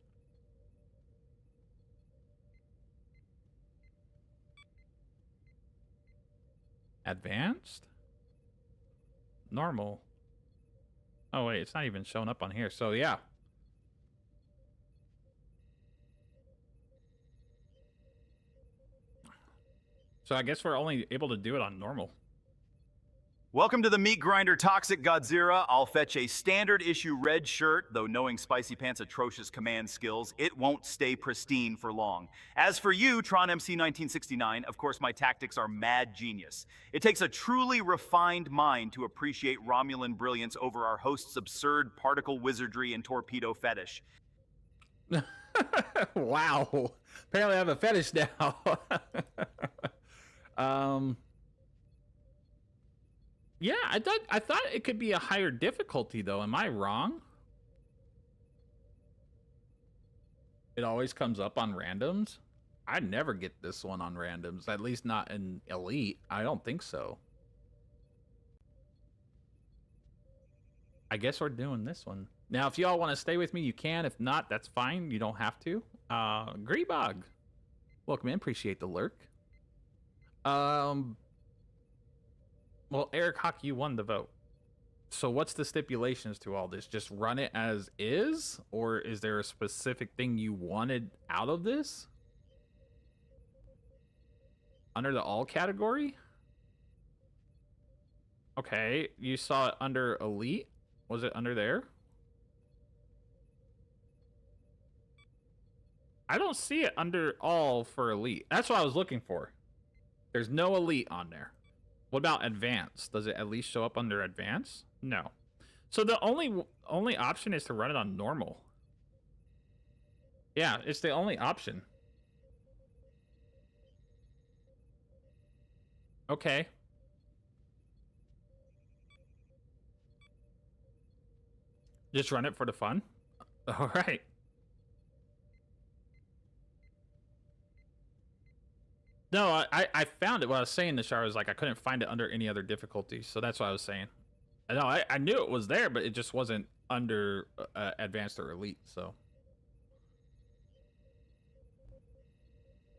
Speaker 5: Advanced? Normal. Oh, wait, it's not even showing up on here. So, yeah. So, I guess we're only able to do it on normal.
Speaker 1: Welcome to the Meat Grinder Toxic Godzilla. I'll fetch a standard issue red shirt, though knowing Spicy Pants' atrocious command skills, it won't stay pristine for long. As for you, Tron MC 1969, of course my tactics are mad genius. It takes a truly refined mind to appreciate Romulan brilliance over our host's absurd particle wizardry and torpedo fetish.
Speaker 5: Wow. Apparently I have a fetish now. Yeah, I thought it could be a higher difficulty though. Am I wrong? It always comes up on randoms. I never get this one on randoms, at least not in Elite. I don't think so. I guess we're doing this one. Now, if y'all want to stay with me, you can. If not, that's fine. You don't have to. Greebog. Welcome in. Appreciate the lurk. Well, Eric Hawk, you won the vote. So what's the stipulations to all this? Just run it as is? Or is there a specific thing you wanted out of this? Under the all category? Okay, you saw it under Elite? Was it under there? I don't see it under all for Elite. That's what I was looking for. There's no Elite on there. What about Advanced? Does it at least show up under Advanced? No. So the only option is to run it on normal. Yeah, it's the only option. Okay. Just run it for the fun? All right. No, I found it. What I was saying, Nishar, was like I couldn't find it under any other difficulty, so that's what I was saying. No, I knew it was there, but it just wasn't under Advanced or Elite, so.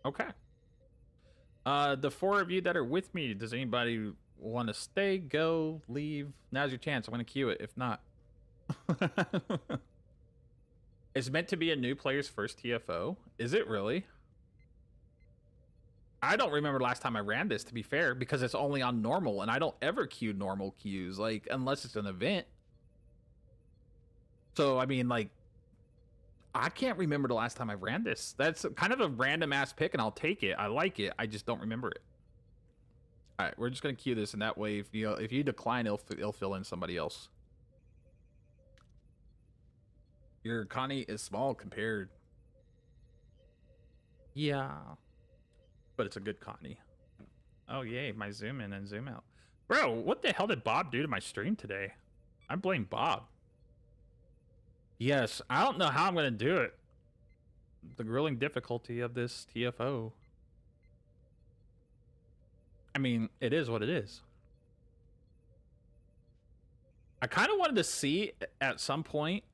Speaker 5: Okay. The four of you that are with me, does anybody want to stay, go, leave? Now's your chance. I'm going to queue it, if not. It's meant to be a new player's first TFO. Is it really? I don't remember last time I ran this, to be fair, because it's only on normal, and I don't ever queue normal queues, like, unless it's an event. So, I mean, like, I can't remember the last time I ran this. That's kind of a random-ass pick, and I'll take it. I like it. I just don't remember it. All right, we're just going to queue this, and that way, if you decline, it'll fill in somebody else. Your Connie is small compared. Yeah. But it's a good Connie. Oh, yay, my zoom in and zoom out. Bro, what the hell did Bob do to my stream today? I blame Bob. Yes, I don't know how I'm going to do it. The grueling difficulty of this TFO. I mean, it is what it is. I kind of wanted to see at some point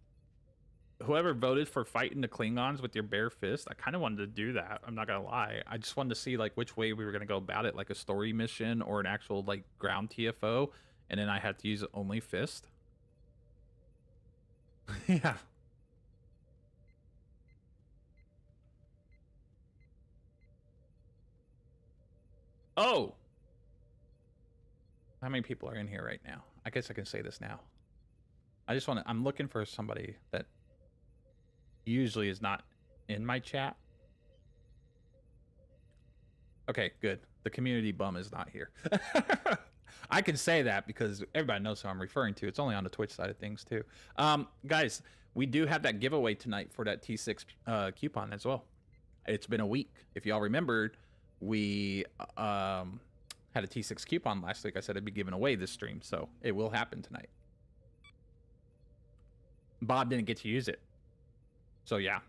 Speaker 5: whoever voted for fighting the Klingons with your bare fist. I kind of wanted to do that. I'm not gonna lie. I just wanted to see like which way we were gonna go about it, like a story mission or an actual like ground TFO, and then I had to use only fist. Yeah. Oh. How many people are in here right now? I guess I can say this now. I'm looking for somebody that usually is not in my chat. Okay, good. The community bum is not here. I can say that because everybody knows who I'm referring to. It's only on the Twitch side of things too. Guys, we do have that giveaway tonight for that T6 coupon as well. It's been a week. If y'all remembered, we had a T6 coupon last week. I said it'd be given away this stream, so it will happen tonight. Bob didn't get to use it. So yeah.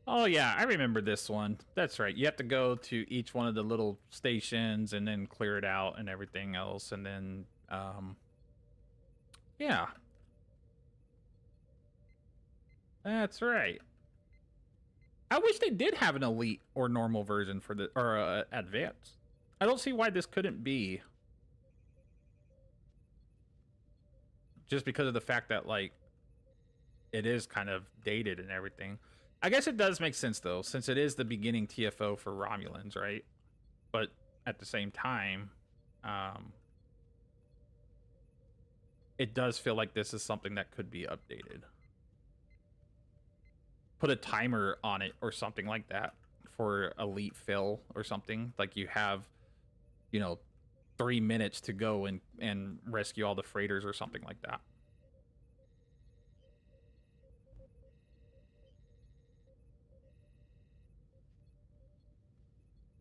Speaker 5: Oh yeah, I remember this one. That's right. You have to go to each one of the little stations and then clear it out and everything else, and then yeah. That's right. I wish they did have an elite or normal version for the advanced. I don't see why this couldn't be just because of the fact that like it is kind of dated and everything. I guess it does make sense though, since it is the beginning TFO for Romulans, right? But at the same time, it does feel like this is something that could be updated. Put a timer on it or something like that for elite fill or something. Like you have, you know, 3 minutes to go and rescue all the freighters or something like that.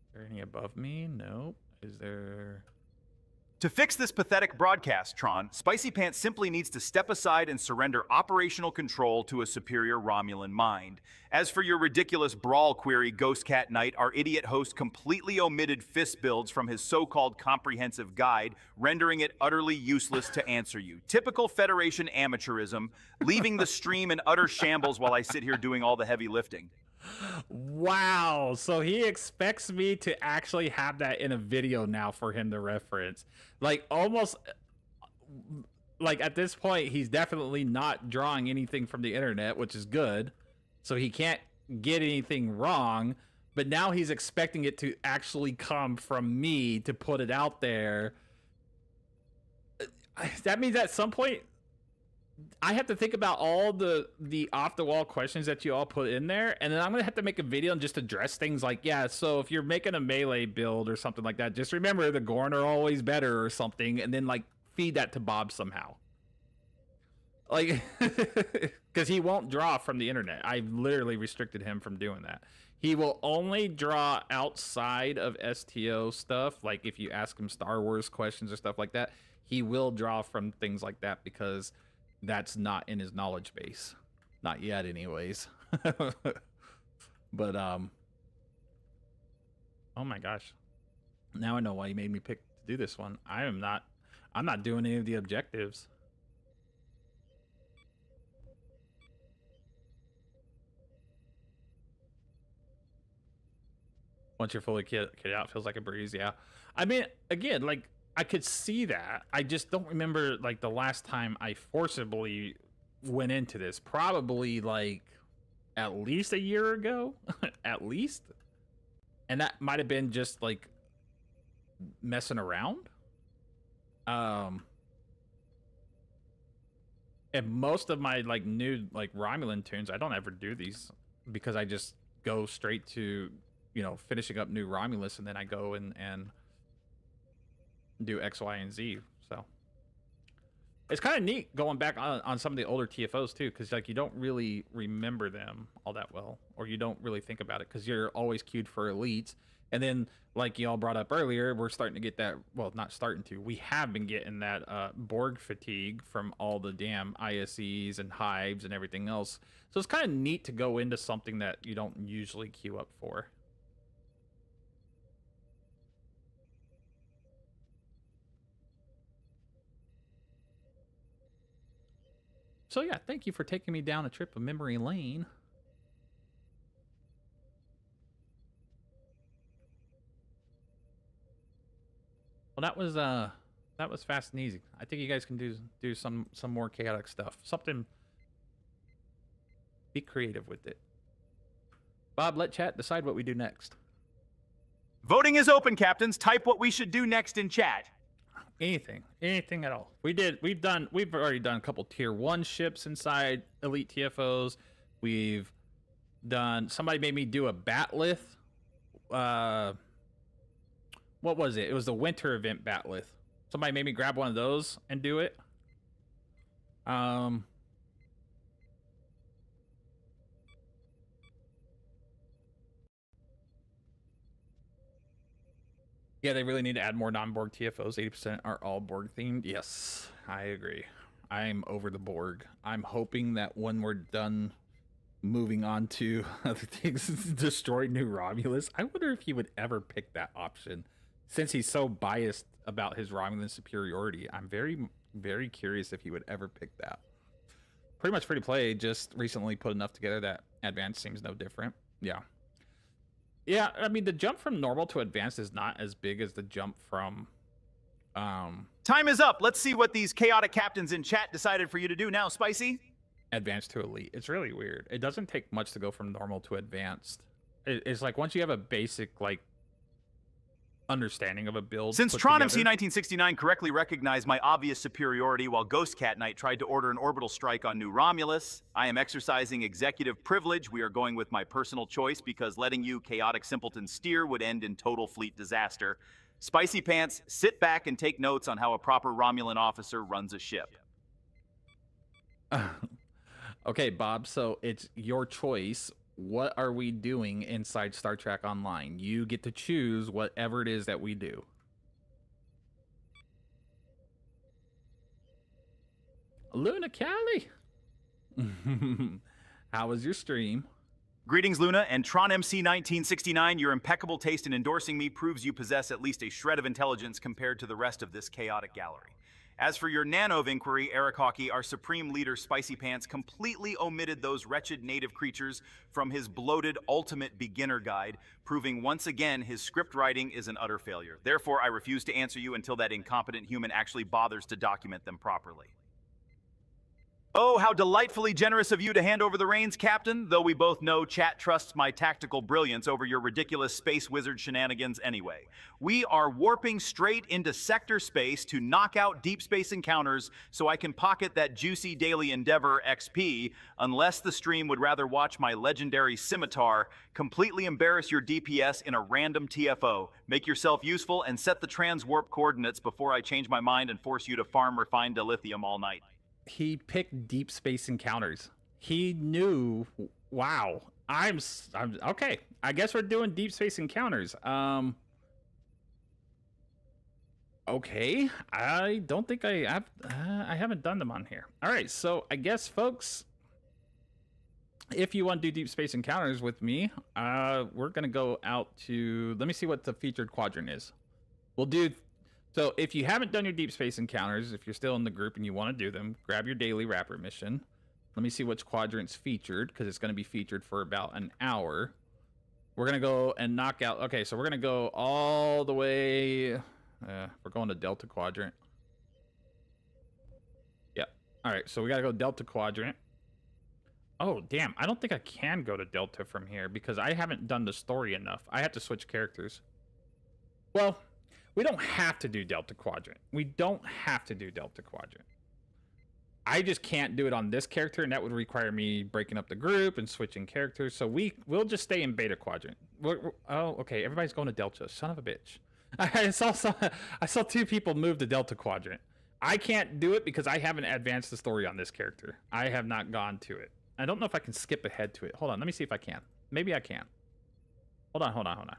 Speaker 5: Is there any above me? Nope. Is there...
Speaker 1: To fix this pathetic broadcast, Tron, Spicy Pants simply needs to step aside and surrender operational control to a superior Romulan mind. As for your ridiculous brawl query, Ghost Cat Knight, our idiot host completely omitted fist builds from his so-called comprehensive guide, rendering it utterly useless to answer you. Typical Federation amateurism, leaving the stream in utter shambles while I sit here doing all the heavy lifting.
Speaker 5: Wow, so he expects me to actually have that in a video now for him to reference. Like almost like at this point he's definitely not drawing anything from the internet, which is good. So he can't get anything wrong, but now he's expecting it to actually come from me to put it out there. That means at some point I have to think about all the off-the-wall questions that you all put in there, and then I'm going to have to make a video and just address things like, yeah, so if you're making a melee build or something like that, just remember the Gorn are always better or something, and then, like, feed that to Bob somehow. Like, because he won't draw from the internet. I've literally restricted him from doing that. He will only draw outside of STO stuff, like if you ask him Star Wars questions or stuff like that, he will draw from things like that because... that's not in his knowledge base. Not yet, anyways. But, oh my gosh. Now I know why he made me pick to do this one. I'm not doing any of the objectives. Once you're fully kit out, feels like a breeze, yeah. I mean, again, like, I could see that. I just don't remember, like, the last time I forcibly went into this. Probably, like, at least a year ago. At least. And that might have been just, like, messing around. And most of my, like, new, like, Romulan tunes, I don't ever do these. Because I just go straight to, you know, finishing up new Romulus. And then I go and do X, Y, and Z. So it's kind of neat going back on some of the older TFOs too, because like you don't really remember them all that well, or you don't really think about it because you're always queued for elites. And then like y'all brought up earlier, we're starting to get that, well, not starting to, we have been getting that Borg fatigue from all the damn ISEs and hives and everything else. So it's kind of neat to go into something that you don't usually queue up for. So yeah, thank you for taking me down a trip of memory lane. Well, that was fast and easy. I think you guys can do some more chaotic stuff. Something. Be creative with it. Bob, let chat decide what we do next.
Speaker 1: Voting is open, Captains. Type what we should do next in chat.
Speaker 5: Anything at all. We've already done a couple tier 1 ships inside elite TFOs. We've done, somebody made me do a batlith. What was it? It was the winter event batlith. Somebody made me grab one of those and do it. Yeah, they really need to add more non-Borg TFOs. 80% are all Borg themed. Yes, I agree. I'm over the Borg. I'm hoping that when we're done moving on to other things, destroy New Romulus, I wonder if he would ever pick that option. Since he's so biased about his Romulan superiority, I'm very, very curious if he would ever pick that. Pretty much free to play, just recently put enough together that advanced seems no different. Yeah. Yeah, I mean, the jump from normal to advanced is not as big as the jump from
Speaker 1: Time is up. Let's see what these chaotic captains in chat decided for you to do now, Spicy.
Speaker 5: Advanced to elite. It's really weird. It doesn't take much to go from normal to advanced. It's like once you have a basic like understanding of a build.
Speaker 1: Since
Speaker 5: put
Speaker 1: Tron
Speaker 5: together-
Speaker 1: MC 1969 correctly recognized my obvious superiority while Ghost Cat Knight tried to order an orbital strike on New Romulus, I am exercising executive privilege. We are going with my personal choice because letting you chaotic simpletons steer would end in total fleet disaster. Spicy Pants, sit back and take notes on how a proper Romulan officer runs a ship.
Speaker 5: Okay, Bob, so it's your choice. What are we doing inside Star Trek Online? You get to choose whatever it is that we do. Luna Callie. How was your stream?
Speaker 1: Greetings, Luna, and Tron MC 1969. Your impeccable taste in endorsing me proves you possess at least a shred of intelligence compared to the rest of this chaotic gallery. As for your Nanov inquiry, Eric Hawkey, our supreme leader Spicy Pants completely omitted those wretched native creatures from his bloated ultimate beginner guide, proving once again his script writing is an utter failure. Therefore, I refuse to answer you until that incompetent human actually bothers to document them properly. Oh, how delightfully generous of you to hand over the reins, Captain, though we both know chat trusts my tactical brilliance over your ridiculous space wizard shenanigans anyway. We are warping straight into sector space to knock out deep space encounters so I can pocket that juicy daily Endeavor XP, unless the stream would rather watch my legendary scimitar completely embarrass your DPS in a random TFO. Make yourself useful and set the transwarp coordinates before I change my mind and force you to farm refined dilithium all night.
Speaker 5: He picked deep space encounters. He knew. Wow. I'm okay. I guess we're doing deep space encounters. Okay. I don't think I have. I haven't done them on here. All right. So I guess, folks, if you want to do deep space encounters with me, we're gonna go out to. Let me see what the featured quadrant is. We'll do. So if you haven't done your deep space encounters, if you're still in the group and you want to do them, grab your daily rapper mission. Let me see which quadrant's featured, because it's going to be featured for about an hour. We're going to go and knock out... Okay, so we're going to go all the way... we're going to Delta Quadrant. Yep. All right, so we got to go Delta Quadrant. Oh, damn. I don't think I can go to Delta from here, because I haven't done the story enough. I have to switch characters. Well... we don't have to do Delta Quadrant. We don't have to do Delta Quadrant. I just can't do it on this character, and that would require me breaking up the group and switching characters. So we'll just stay in Beta Quadrant. Oh, okay. Everybody's going to Delta. Son of a bitch. I saw two people move to Delta Quadrant. I can't do it because I haven't advanced the story on this character. I have not gone to it. I don't know if I can skip ahead to it. Hold on. Let me see if I can. Maybe I can. Hold on.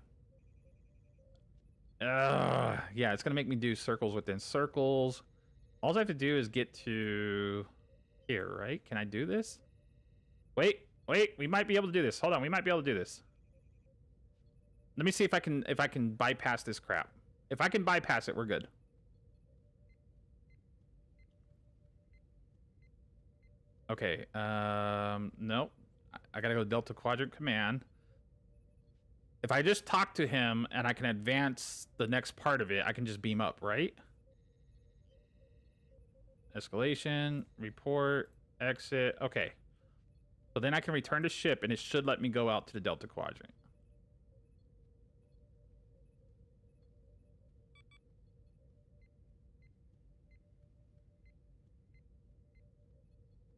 Speaker 5: Yeah, it's gonna make me do circles within circles. All I have to do is get to here, right? Can I do this? Wait, we might be able to do this. Hold on, we might be able to do this. Let me see if I can bypass this crap. If I can bypass it, we're good. Okay, nope. I gotta go Delta Quadrant Command. If I just talk to him and I can advance the next part of it, I can just beam up, right? Escalation, report, exit. Okay. So then I can return to ship and it should let me go out to the Delta Quadrant.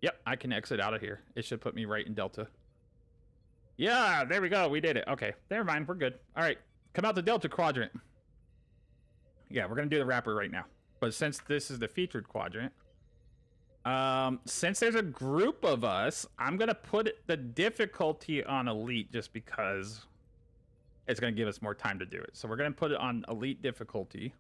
Speaker 5: Yep, I can exit out of here. It should put me right in Delta. Yeah, there we go. We did it. Okay, never mind. We're good. All right, come out the Delta Quadrant. Yeah, we're going to do the wrapper right now. But since this is the featured quadrant, since there's a group of us, I'm going to put the difficulty on Elite just because it's going to give us more time to do it. So we're going to put it on Elite difficulty.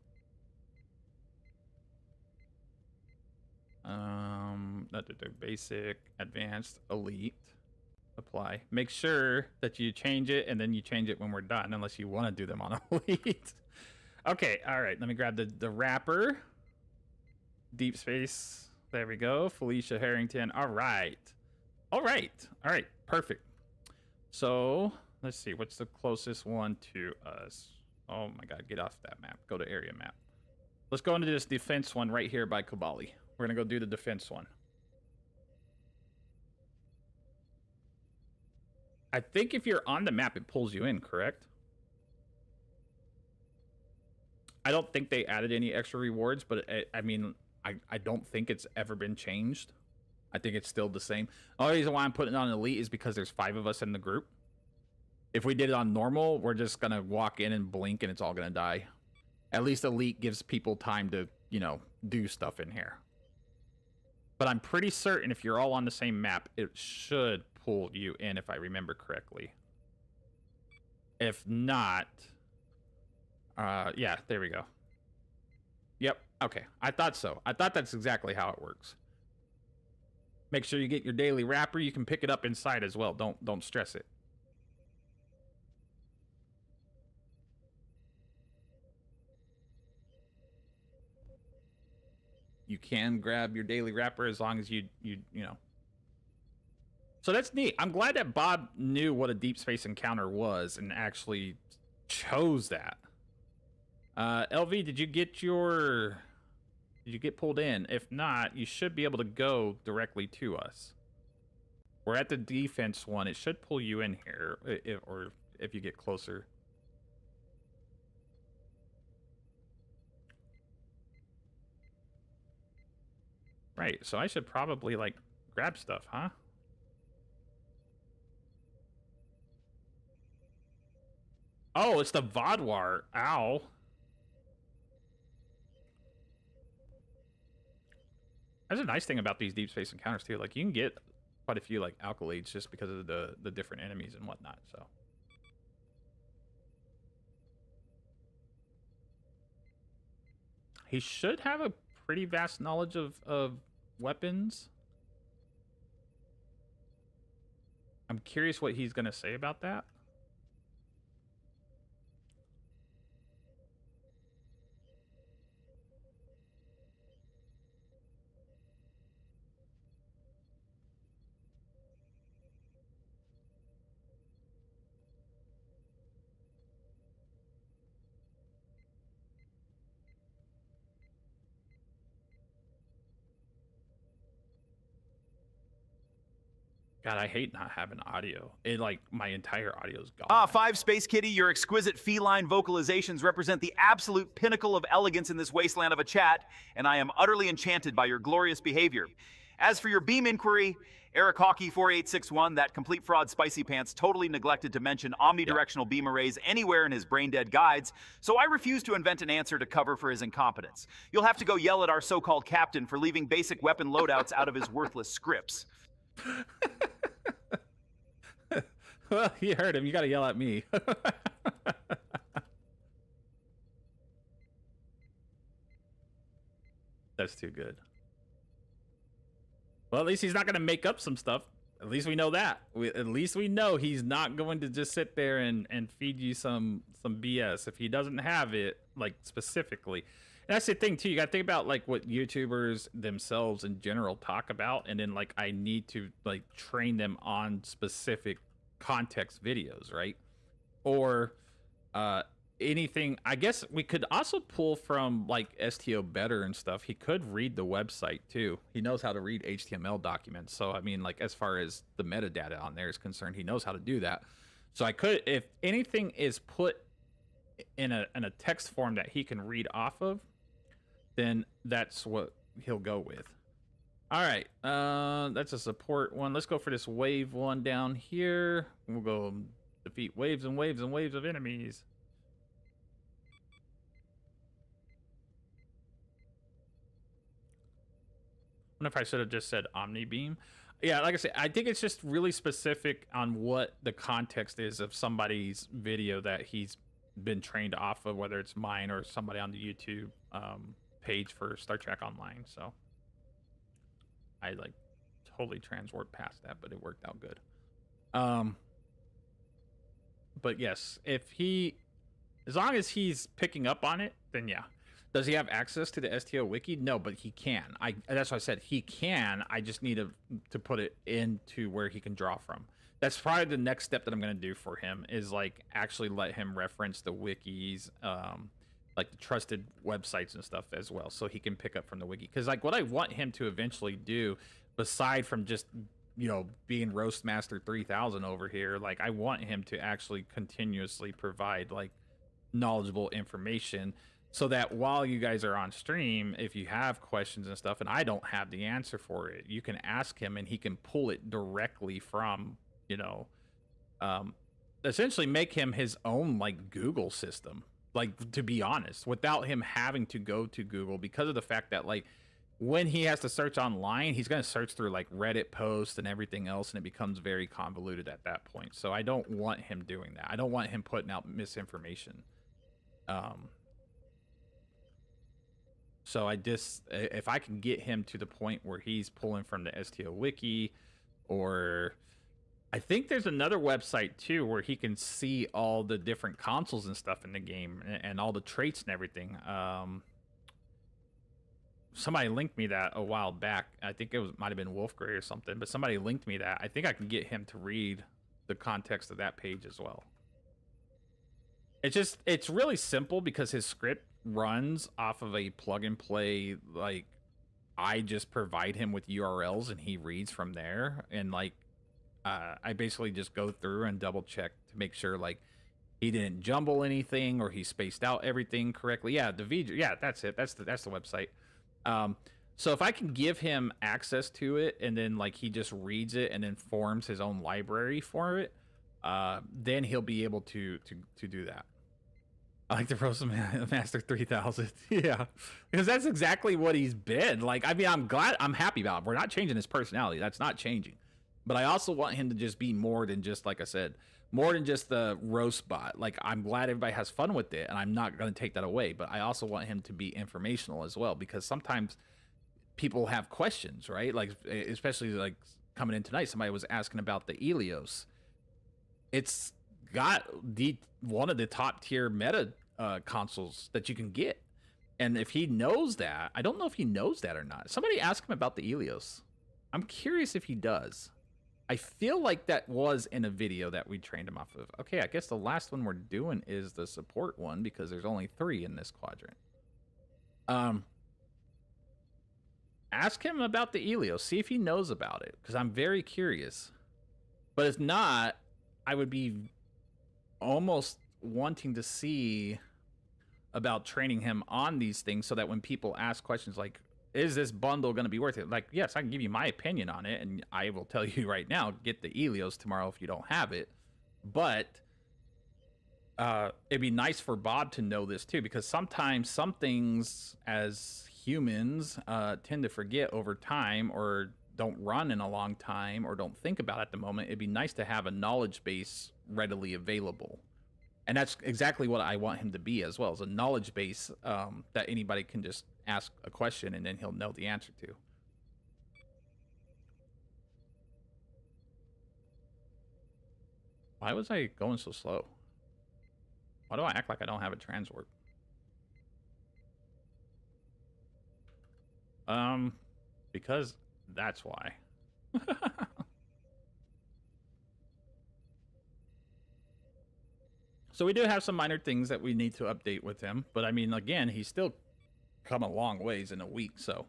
Speaker 5: Basic, Advanced, Elite. Apply. Make sure that you change it and then you change it when we're done, unless you want to do them on Elite. Okay, all right. Let me grab the wrapper. Deep space. There we go. Felicia Harrington. All right. Perfect. So let's see. What's the closest one to us? Oh my God. Get off that map. Go to area map. Let's go into this defense one right here by Kubali. We're gonna go do the defense one. I think if you're on the map, it pulls you in, correct? I don't think they added any extra rewards, but I mean, I don't think it's ever been changed. I think it's still the same. The only reason why I'm putting it on Elite is because there's 5 of us in the group. If we did it on normal, we're just going to walk in and blink and it's all going to die. At least Elite gives people time to, you know, do stuff in here. But I'm pretty certain if you're all on the same map, it should pull you in if I remember correctly. If not, yeah, there we go. Yep, okay, I thought so. I thought that's exactly how it works. Make sure you get your daily wrapper. You can pick it up inside as well. Don't stress it. You can grab your daily wrapper as long as you know. So that's neat. I'm glad that Bob knew what a deep space encounter was and actually chose that. LV, did you get pulled in? If not, you should be able to go directly to us. We're at the defense one. It should pull you in here, if you get closer. Right, so I should probably, like, grab stuff, huh? Oh, it's the Vodwar. Ow. That's a nice thing about these deep space encounters, too. Like, you can get quite a few, like, alkalides just because of the different enemies and whatnot, so. He should have a pretty vast knowledge of weapons. I'm curious what he's going to say about that. God, I hate not having audio. It, like, my entire audio's gone.
Speaker 1: Ah, 5 Space Kitty, your exquisite feline vocalizations represent the absolute pinnacle of elegance in this wasteland of a chat, and I am utterly enchanted by your glorious behavior. As for your beam inquiry, Eric Hockey 4861, that complete fraud Spicy Pants totally neglected to mention omnidirectional beam arrays anywhere in his brain-dead guides, so I refuse to invent an answer to cover for his incompetence. You'll have to go yell at our so-called captain for leaving basic weapon loadouts out of his worthless scripts.
Speaker 5: Well, you heard him. You got to yell at me. That's too good. Well, at least he's not going to make up some stuff. At least we know that. At least we know he's not going to just sit there and feed you some BS if he doesn't have it, like, specifically. And that's the thing, too. You got to think about, like, what YouTubers themselves in general talk about. And then, like, I need to, like, train them on specific context videos, right? Or anything. I guess we could also pull from, like, STO Better and stuff. He could read the website, too. He knows how to read HTML documents. So, I mean, like, as far as the metadata on there is concerned, he knows how to do that. So I could, if anything is put in a text form that he can read off of, then that's what he'll go with. All right, that's a support one. Let's go for this wave one down here. We'll go defeat waves and waves and waves of enemies. I wonder if I should have just said Omni Beam. Yeah, like I said, I think it's just really specific on what the context is of somebody's video that he's been trained off of, whether it's mine or somebody on the YouTube page for Star Trek Online. So I, like, totally transwarped past that, but it worked out good. But yes, as long as he's picking up on it, then yeah. Does he have access to the STO wiki? No, but he can. That's what I said. He can. I just need to put it into where he can draw from. That's probably the next step that I'm going to do for him, is, like, actually let him reference the wikis, like the trusted websites and stuff as well, so he can pick up from the wiki. Because like what I want him to eventually do, aside from just being Roastmaster 3000 over here, like I want him to actually continuously provide like knowledgeable information, so that while you guys are on stream, if you have questions and stuff and I don't have the answer for it, you can ask him and he can pull it directly from essentially make him his own like Google system, like, to be honest, without him having to go to Google, because of the fact that like when he has to search online, he's going to search through like Reddit posts and everything else, and it becomes very convoluted at that point. So I don't want him doing that. I don't want him putting out misinformation. So if I can get him to the point where he's pulling from the STO wiki, or I think there's another website too where he can see all the different consoles and stuff in the game, and all the traits and everything. Somebody linked me that a while back. I think it might have been Wolfgray or something, but somebody linked me that. I think I can get him to read the context of that page as well. It's really simple because his script runs off of a plug and play. Like, I just provide him with URLs and he reads from there, and like I basically just go through and double check to make sure like he didn't jumble anything or he spaced out everything correctly. Yeah, the VJ, yeah, that's it. That's the website. So if I can give him access to it, and then like he just reads it and then forms his own library for it, then he'll be able to do that. I like the Roastmaster 3000. Yeah, because that's exactly what he's been. Like, I mean, I'm happy about it. We're not changing his personality. That's not changing. But I also want him to just be more than just, like I said, more than just the roast bot. Like, I'm glad everybody has fun with it, and I'm not going to take that away. But I also want him to be informational as well, because sometimes people have questions, right? Like, especially like coming in tonight, somebody was asking about the Helios. It's got one of the top tier meta consoles that you can get. And if he knows that, I don't know if he knows that or not. Somebody asked him about the Helios. I'm curious if he does. I feel like that was in a video that we trained him off of. Okay, I guess the last one we're doing is the support one, because there's only 3 in this quadrant. Ask him about the Helios. See if he knows about it, because I'm very curious. But if not, I would be almost wanting to see about training him on these things, so that when people ask questions like, is this bundle going to be worth it? Like, yes, I can give you my opinion on it, and I will tell you right now, get the Helios tomorrow if you don't have it. But it'd be nice for Bob to know this too, because sometimes some things as humans tend to forget over time, or don't run in a long time, or don't think about at the moment. It'd be nice to have a knowledge base readily available. And that's exactly what I want him to be as well, as a knowledge base that anybody can just ask a question and then he'll know the answer to. Why was I going so slow? Why do I act like I don't have a transwarp? Because that's why. So we do have some minor things that we need to update with him, but I mean, again, he's still come a long ways in a week. So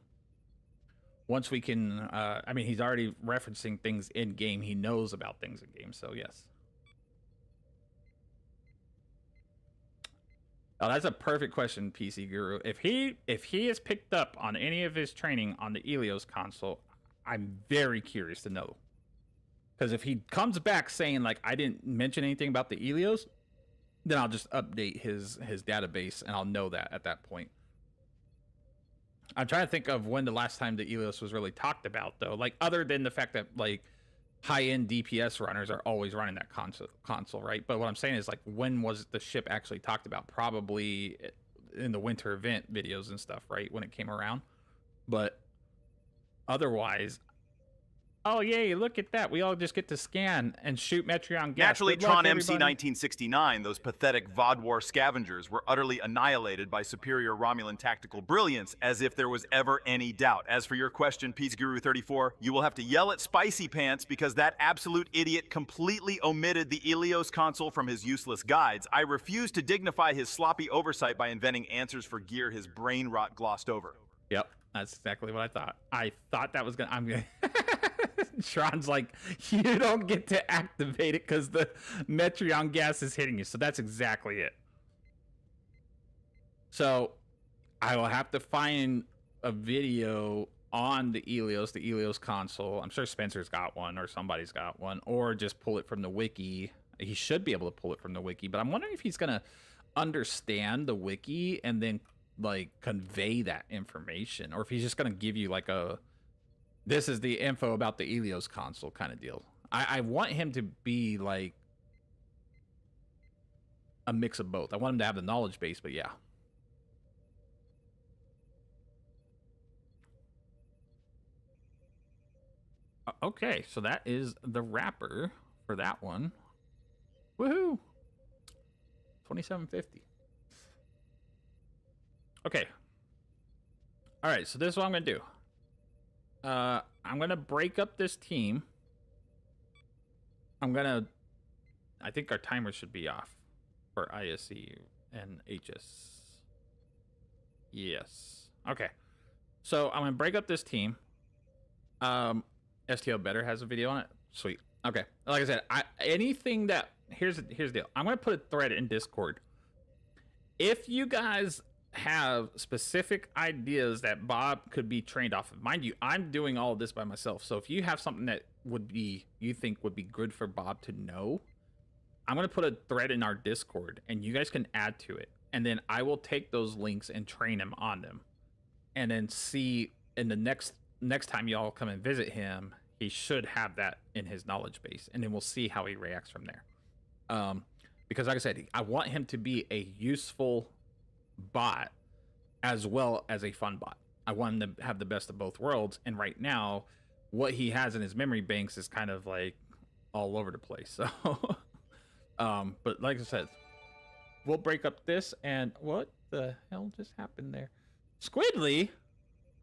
Speaker 5: once we can, I mean, he's already referencing things in game. He knows about things in game. So yes. Oh, that's a perfect question, PC Guru. If he is picked up on any of his training on the Helios console, I'm very curious to know. Because if he comes back saying like, I didn't mention anything about the Helios, then I'll just update his database and I'll know that at that point. I'm trying to think of when the last time the Helios was really talked about, though. Like, other than the fact that like high-end DPS runners are always running that console, right? But what I'm saying is, like, when was the ship actually talked about? Probably in the winter event videos and stuff, right? When it came around. But otherwise, Oh, yay, look at that. We all just get to scan and shoot Metreon gas.
Speaker 1: Naturally,
Speaker 5: Good luck,
Speaker 1: Tron MC
Speaker 5: everybody.
Speaker 1: 1969, those pathetic VOD War scavengers, were utterly annihilated by superior Romulan tactical brilliance, as if there was ever any doubt. As for your question, Pizza Guru 34, you will have to yell at Spicy Pants because that absolute idiot completely omitted the Ilios console from his useless guides. I refuse to dignify his sloppy oversight by inventing answers for gear his brain rot glossed over.
Speaker 5: Yep, that's exactly what I thought. I thought that was gonna. I'm gonna. Tron's like, you don't get to activate it because the Metreon gas is hitting you. So that's exactly it. So I will have to find a video on the Ilios console. I'm sure Spencer's got one or somebody's got one, or just pull it from the wiki. He should be able to pull it from the wiki, but I'm wondering if he's gonna understand the wiki and then like convey that information, or if he's just gonna give you like a this is the info about the Ilios console kind of deal. I want him to be like a mix of both. I want him to have the knowledge base, but yeah. Okay, so that is the wrapper for that one. Woohoo! 2750. Okay. All right, so this is what I'm gonna do. I'm gonna break up this team. I think our timers should be off for ISE and HS. Yes. Okay. So I'm gonna break up this team. STO Better has a video on it. Sweet. Okay. Like I said, anything that here's the deal. I'm gonna put a thread in Discord. If you guys have specific ideas that Bob could be trained off of, mind you, I'm doing all of this by myself. So if you have something that you think would be good for Bob to know, I'm gonna put a thread in our Discord, and you guys can add to it, and then I will take those links and train him on them, and then see in the next time y'all come and visit him, he should have that in his knowledge base, and then we'll see how he reacts from there. Because like I said, I want him to be a useful bot as well as a fun bot. I want him to have the best of both worlds, and right now what he has in his memory banks is kind of like all over the place. So but like I said, we'll break up this. And what the hell just happened there? Squidly.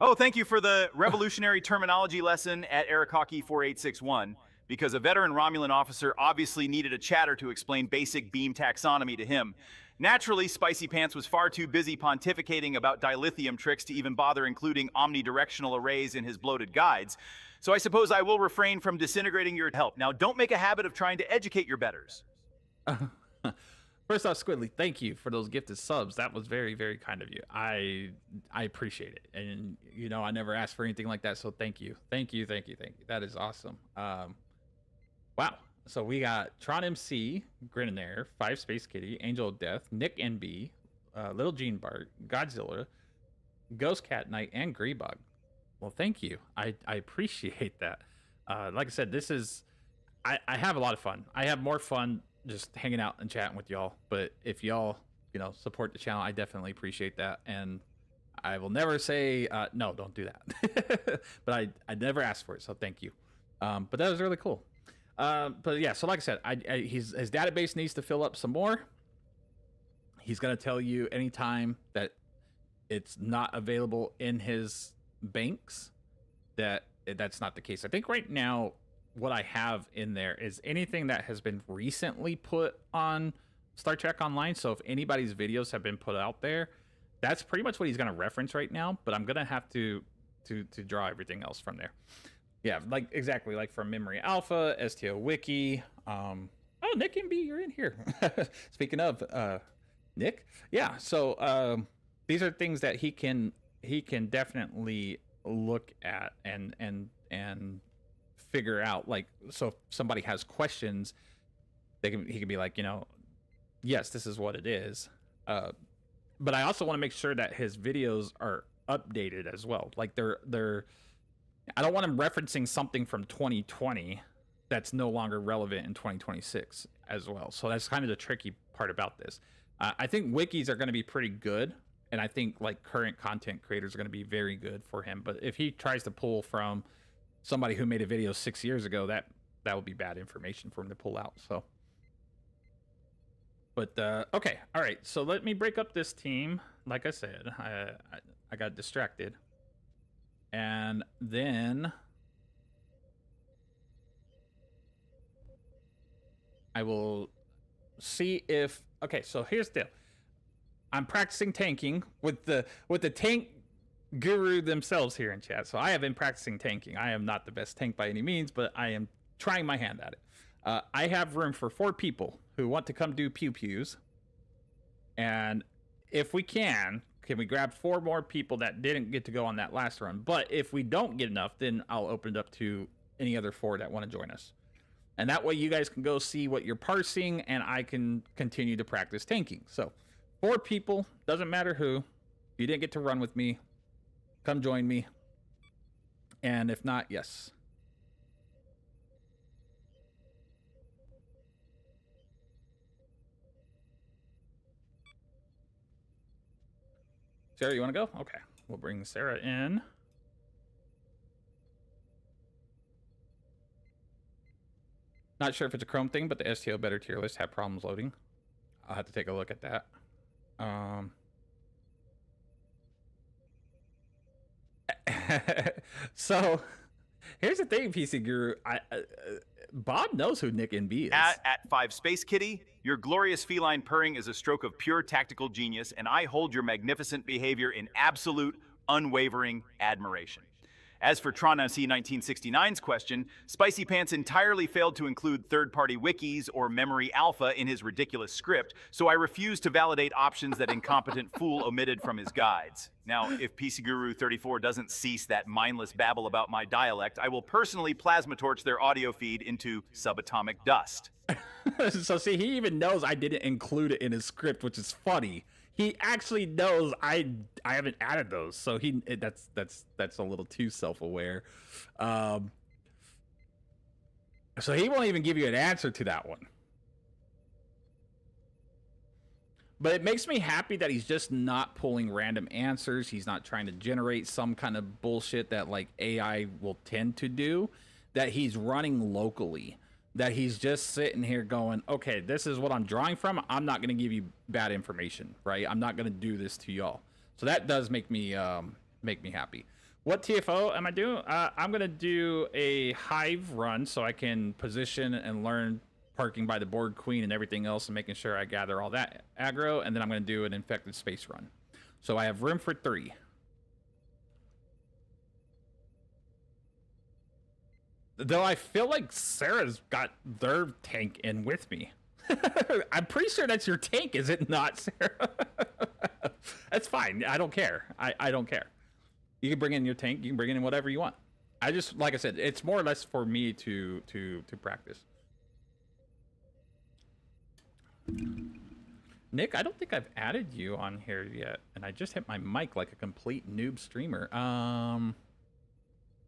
Speaker 1: Oh, thank you for the revolutionary terminology lesson at Eric Hockey 4861, because a veteran Romulan officer obviously needed a chatter to explain basic beam taxonomy to him. Naturally, Spicy Pants was far too busy pontificating about dilithium tricks to even bother including omnidirectional arrays in his bloated guides. So I suppose I will refrain from disintegrating your help. Now, don't make a habit of trying to educate your betters.
Speaker 5: First off, Squidly, thank you for those gifted subs. That was very, very kind of you. I appreciate it. And, you know, I never asked for anything like that, so thank you. Thank you, thank you, thank you. That is awesome. Wow. So we got Tron MC, Grenadier, 5 Space Kitty, Angel of Death, Nick NB, Little Gene Bart, Godzilla, Ghost Cat Knight, and Greebug. Well, thank you. I appreciate that. Like I said, this is... I have a lot of fun. I have more fun just hanging out and chatting with y'all. But if y'all, you know, support the channel, I definitely appreciate that. And I will never say, no, don't do that. But I never asked for it, so thank you. But that was really cool. But yeah, so like I said, his database needs to fill up some more. He's going to tell you anytime that it's not available in his banks that's not the case. I think right now what I have in there is anything that has been recently put on Star Trek Online. So if anybody's videos have been put out there, that's pretty much what he's going to reference right now. But I'm going to have to draw everything else from there. Yeah, like exactly like from Memory Alpha, STO Wiki. Oh, Nick MB, you're in here. Speaking of Nick, yeah. So these are things that he can definitely look at and figure out. Like, so if somebody has questions, he can be like, you know, yes, this is what it is. But I also want to make sure that his videos are updated as well. Like they're I don't want him referencing something from 2020 that's no longer relevant in 2026 as well. So that's kind of the tricky part about this. I think wikis are going to be pretty good, and I think like current content creators are going to be very good for him. But if he tries to pull from somebody who made a video 6 years ago, that would be bad information for him to pull out. So, but okay, all right. So let me break up this team. Like I said, I got distracted, and then I will see if. Okay, so here's the deal. I'm practicing tanking with the tank guru themselves here in chat. So I have been practicing tanking. I am not the best tank by any means, but I am trying my hand at it. I have room for 4 people who want to come do pew-pews. And if we can we grab 4 more people that didn't get to go on that last run? But if we don't get enough, then I'll open it up to any other 4 that want to join us. And that way you guys can go see what you're parsing, and I can continue to practice tanking. So 4 people, doesn't matter who. If you didn't get to run with me, come join me. And if not, yes. Sarah, you want to go? Okay. We'll bring Sarah in. Not sure if it's a Chrome thing, but the STO better tier list had problems loading. I'll have to take a look at that. So here's the thing, PC Guru. Bob knows who Nick NB is.
Speaker 1: At 5 Space Kitty, your glorious feline purring is a stroke of pure tactical genius, and I hold your magnificent behavior in absolute, unwavering admiration. As for Trana C 1969's question, Spicy Pants entirely failed to include third-party wikis or memory alpha in his ridiculous script, so I refuse to validate options that incompetent fool omitted from his guides. Now, if PC Guru 34 doesn't cease that mindless babble about my dialect, I will personally plasma torch their audio feed into subatomic dust.
Speaker 5: So see, he even knows I didn't include it in his script, which is funny. He actually knows I haven't added those, so that's a little too self-aware. So he won't even give you an answer to that one. But it makes me happy that he's just not pulling random answers. He's not trying to generate some kind of bullshit that like AI will tend to do. That he's running locally. That he's just sitting here going, okay, this is what I'm drawing from. I'm not going to give you bad information, right? I'm not going to do this to y'all. So that does make me happy. What TFO am I doing? I'm going to do a hive run so I can position and learn parking by the board queen and everything else and making sure I gather all that aggro. And then I'm going to do an infected space run. So I have room for 3. Though I feel like Sarah's got their tank in with me. I'm pretty sure that's your tank, is it not, Sarah? That's fine. I don't care. I don't care. You can bring in your tank. You can bring in whatever you want. I just, like I said, it's more or less for me to practice. Nick, I don't think I've added you on here yet, and I just hit my mic like a complete noob streamer.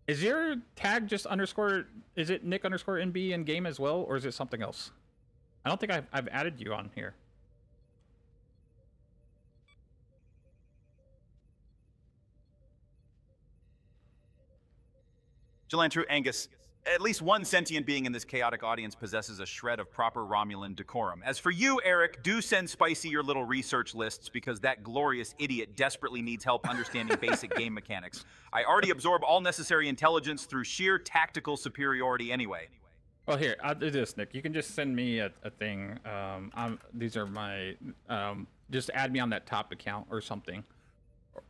Speaker 5: Is your tag just underscore, is it Nick underscore NB in game as well, or is it something else? I don't think I've added you on here.
Speaker 1: Jelantru Angus, at least one sentient being in this chaotic audience possesses a shred of proper Romulan decorum. As for you, Eric, do send Spicy your little research lists because that glorious idiot desperately needs help understanding basic game mechanics. I already absorb all necessary intelligence through sheer tactical superiority anyway.
Speaker 5: Well, here, I'll do this, Nick. You can just send me a thing. These are my, just add me on that top account or something.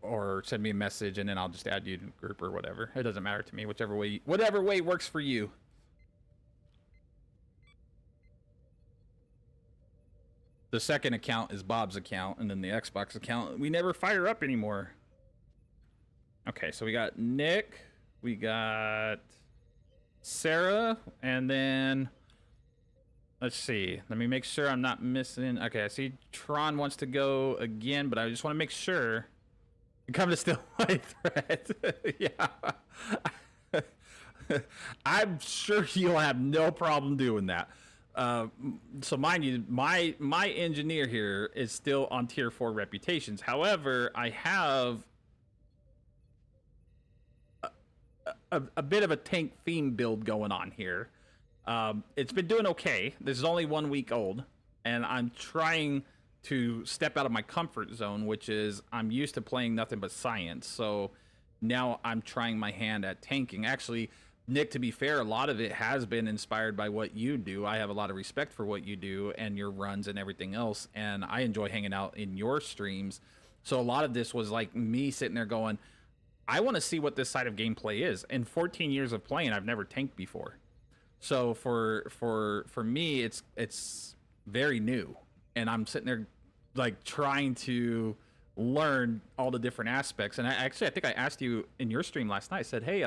Speaker 5: Or send me a message and then I'll just add you to the group or whatever. It doesn't matter to me, whatever way works for you. The second account is Bob's account, and then the Xbox account we never fire up anymore. Okay, so we got Nick, we got Sarah, and then let's see. Let me make sure I'm not missing. Okay, I see Tron wants to go again, but I just want to make sure. Come to still my threat. Yeah. I'm sure you'll have no problem doing that. So mind you, my engineer here is still on tier 4 reputations. However, I have a bit of a tank theme build going on here. It's been doing okay. This is only 1 week old, and I'm trying to step out of my comfort zone, which is I'm used to playing nothing but science. So now I'm trying my hand at tanking. Actually, Nick, to be fair, a lot of it has been inspired by what you do. I have a lot of respect for what you do and your runs and everything else, and I enjoy hanging out in your streams. So a lot of this was like me sitting there going, I want to see what this side of gameplay is. In 14 years of playing, I've never tanked before. So for me, it's very new, and I'm sitting there like trying to learn all the different aspects. And I think I asked you in your stream last night. I said, hey,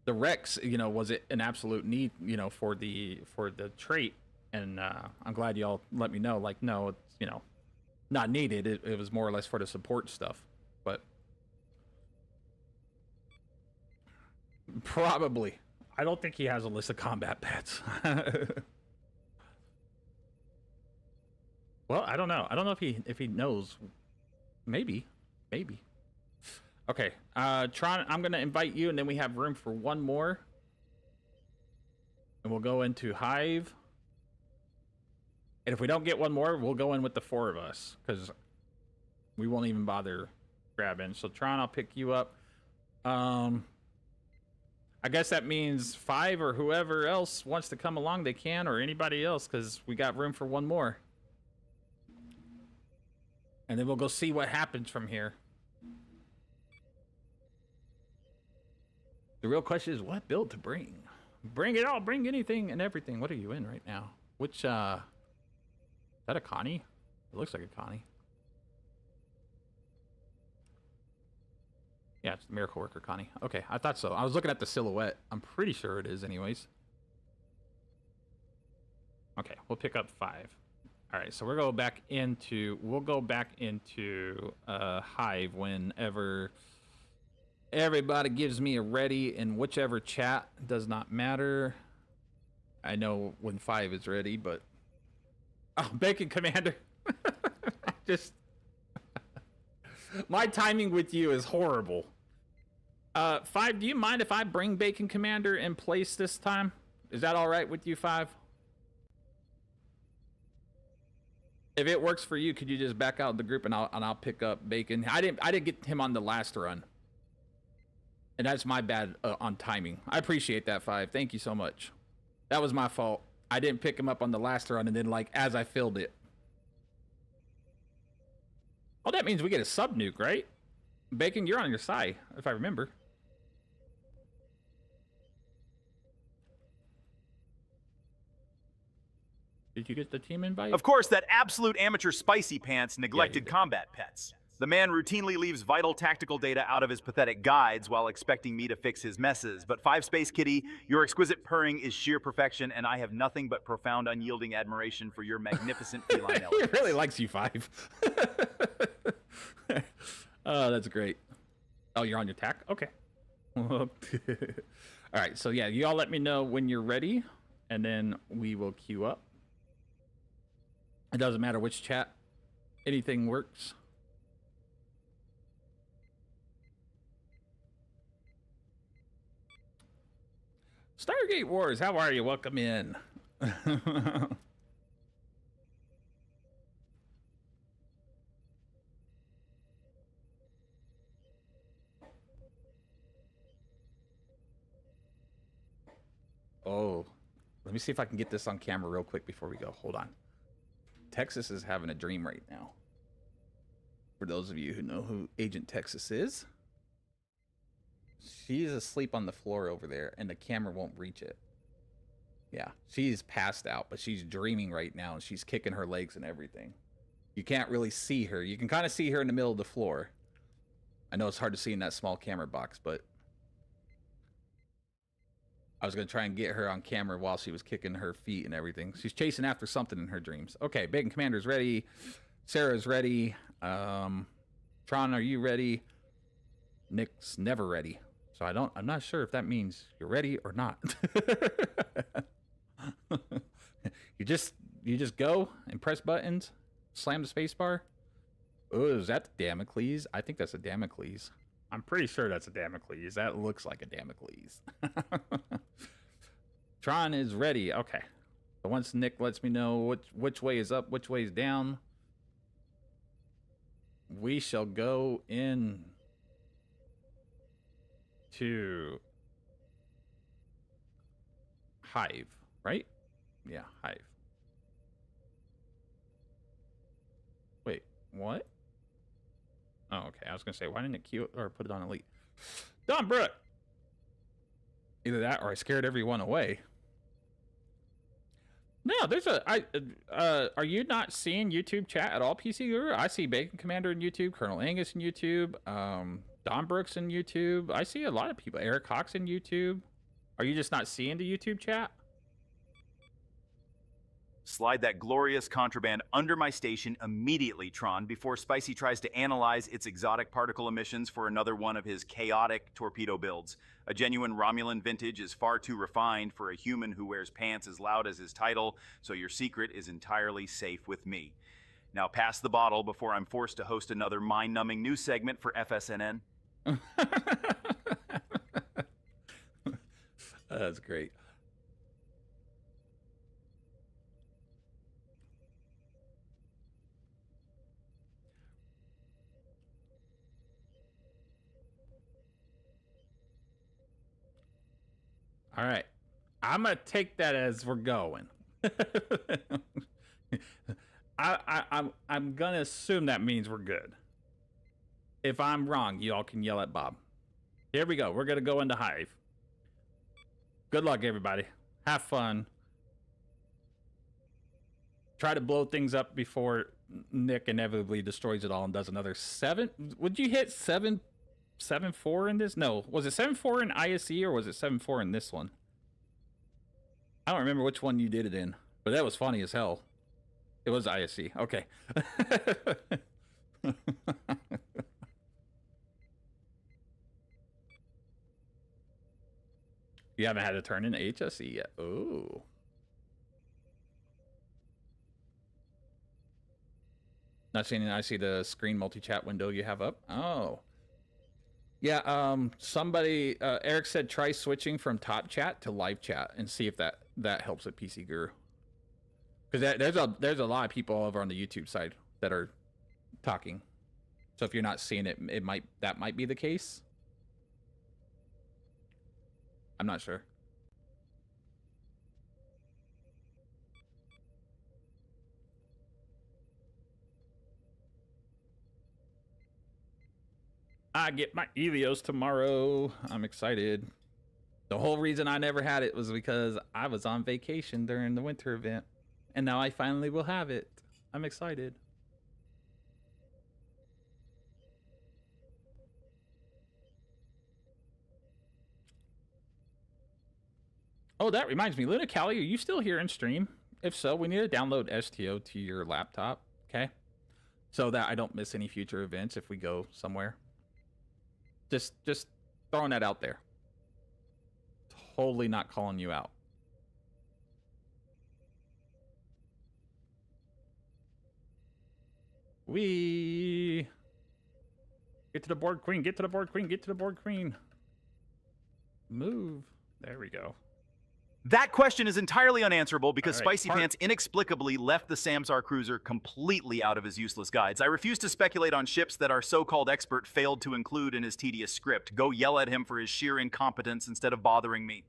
Speaker 5: the Rex, was it an absolute need, for the trait? And I'm glad y'all let me know. Like, no, it's not needed. It was more or less for the support stuff. But probably. I don't think he has a list of combat pets. Well, I don't know. I don't know if he knows. Maybe. Okay, Tron, I'm gonna invite you, and then we have room for one more, and we'll go into Hive. And if we don't get one more, we'll go in with the 4 of us, because we won't even bother grabbing. So Tron, I'll pick you up. I guess that means 5 or whoever else wants to come along, they can, or anybody else, because we got room for one more. And then we'll go see what happens from here. The real question is what build to bring? Bring it all, bring anything and everything. What are you in right now? Which, is that a Connie? It looks like a Connie. Yeah, it's the Miracle Worker Connie. Okay, I thought so. I was looking at the silhouette. I'm pretty sure it is anyways. Okay, we'll pick up 5. All right, so we'll go back into Hive whenever everybody gives me a ready in whichever chat. Does not matter. I know when 5 is ready, but Bacon Commander. Just my timing with you is horrible. 5, do you mind if I bring Bacon Commander in place this time? Is that all right with you, 5? If it works for you, could you just back out of the group and I'll pick up Bacon? I didn't get him on the last run, and that's my bad on timing. I appreciate that, 5. Thank you so much. That was my fault. I didn't pick him up on the last run, and then like as I filled it. Oh, that means we get a sub nuke, right? Bacon, you're on your side, if I remember. Did you get the team invite?
Speaker 1: Of course, that absolute amateur Spicy Pants neglected combat pets. The man routinely leaves vital tactical data out of his pathetic guides while expecting me to fix his messes. But 5 Space Kitty, your exquisite purring is sheer perfection, and I have nothing but profound unyielding admiration for your magnificent feline
Speaker 5: He
Speaker 1: elegance.
Speaker 5: really likes you, 5. Oh, that's great. Oh, you're on your tack? Okay. All right, so yeah, you all let me know when you're ready, and then we will queue up. It doesn't matter which chat. Anything works. Stargate Wars, how are you? Welcome in. Oh, let me see if I can get this on camera real quick before we go. Hold on. Texas is having a dream right now. For those of you who know who Agent Texas is, she's asleep on the floor over there, and the camera won't reach it. Yeah, she's passed out, but she's dreaming right now, and she's kicking her legs and everything. You can't really see her. You can kind of see her in the middle of the floor. I know it's hard to see in that small camera box, but I was going to try and get her on camera while she was kicking her feet and everything. She's chasing after something in her dreams. Okay, Bacon Commander's ready. Sarah's ready. Tron, are you ready? Nick's never ready. So I'm not sure if that means you're ready or not. You just go and press buttons, slam the space bar. Oh, is that the Damocles? I think that's a Damocles. I'm pretty sure that's a Damocles. That looks like a Damocles. Tron is ready. Okay. So once Nick lets me know which way is up, which way is down, we shall go in to Hive, right? Yeah, Hive. Wait, what? Oh, okay. I was gonna say, why didn't it queue or put it on elite? Don Brooke. Either that or I scared everyone away. No, there's are you not seeing YouTube chat at all, PC Guru? I see Bacon Commander in YouTube, Colonel Angus in YouTube, Don Brooks in YouTube. I see a lot of people. Eric Cox in YouTube. Are you just not seeing the YouTube chat?
Speaker 1: Slide that glorious contraband under my station immediately, Tron, before Spicy tries to analyze its exotic particle emissions for another one of his chaotic torpedo builds. A genuine Romulan vintage is far too refined for a human who wears pants as loud as his title, so your secret is entirely safe with me. Now pass the bottle before I'm forced to host another mind-numbing news segment for FSNN.
Speaker 5: That's great. All right. I'm going to take that as we're going. I'm going to assume that means we're good. If I'm wrong, y'all can yell at Bob. Here we go. We're going to go into Hive. Good luck, everybody. Have fun. Try to blow things up before Nick inevitably destroys it all and does another 7. Would you hit 7.4 in this? No. Was it 7.4 in ISE or was it 7.4 in this one? I don't remember which one you did it in, but that was funny as hell. It was ISE. Okay. You haven't had to turn in HSE yet. Ooh. Not seeing it. I see the screen multi-chat window you have up. Oh. Yeah, somebody, Eric said try switching from top chat to live chat and see if that helps at PC Guru. Because there's a lot of people over on the YouTube side that are talking. So if you're not seeing it, that might be the case. I'm not sure. I get my Helios tomorrow. I'm excited. The whole reason I never had it was because I was on vacation during the winter event. And now I finally will have it. I'm excited. Oh, that reminds me. Luna Callie, are you still here in stream? If so, we need to download STO to your laptop. Okay? So that I don't miss any future events if we go somewhere. Just throwing that out there. Totally not calling you out. We get to the board, queen. Get to the board, queen. Get to the board, queen. Move. There we go.
Speaker 1: That question is entirely unanswerable because
Speaker 5: All right,
Speaker 1: Spicy Pants inexplicably left the Samsar cruiser completely out of his useless guides. I refuse to speculate on ships that our so-called expert failed to include in his tedious script. Go yell at him for his sheer incompetence instead of bothering me.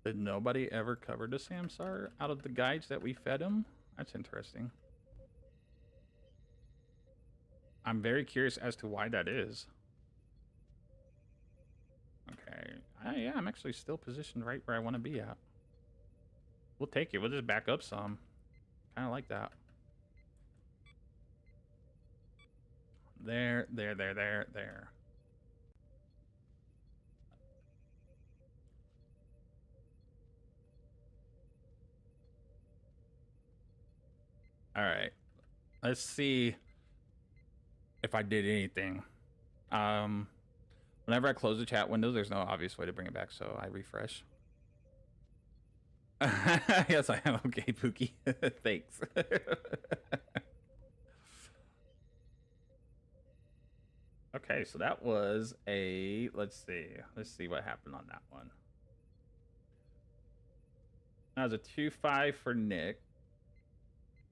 Speaker 5: Did nobody ever cover the Samsar out of the guides that we fed him? That's interesting. I'm very curious as to why that is. Okay. Yeah, I'm actually still positioned right where I want to be at. We'll take it. We'll just back up some. Kind of like that. There. All right. Let's see if I did anything. Whenever I close the chat window, there's no obvious way to bring it back, so I refresh. Yes, I am okay, Pookie. Thanks. Okay, so that was a, let's see what happened on that one. That was a 2-5 for Nick,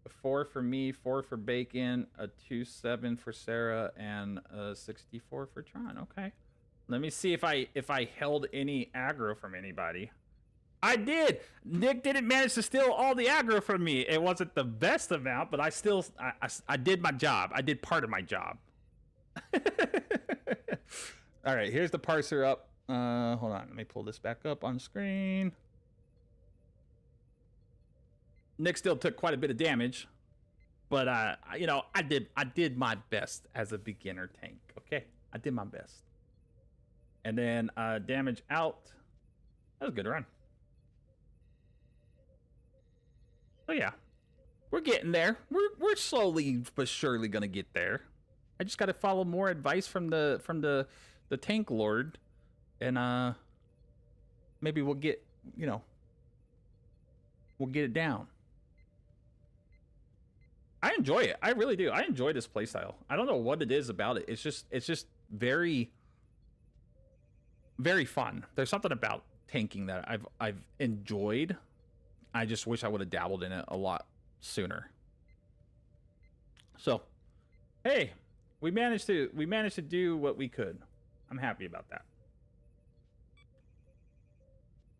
Speaker 5: a 4 for me, 4 for Bacon, a 2-7 for Sarah, and a 64 for Tron. Okay, let me see if I held any aggro from anybody. I did. Nick didn't manage to steal all the aggro from me. It wasn't the best amount, but I still I did my job. I did part of my job. All right, here's the parser up. Hold on, let me pull this back up on screen. Nick still took quite a bit of damage, but you know, I did my best as a beginner tank. Okay, I did my best. And then damage out. That was a good run. So yeah, we're getting there. We're slowly but surely gonna get there. I just got to follow more advice from the tank lord, and maybe we'll get, you know, we'll get it down. I enjoy it. I really do. I enjoy this playstyle. I don't know what it is about it. It's just very, very fun. There's something about tanking that I've enjoyed. I just wish I would have dabbled in it a lot sooner. So, hey, we managed to do what we could. I'm happy about that.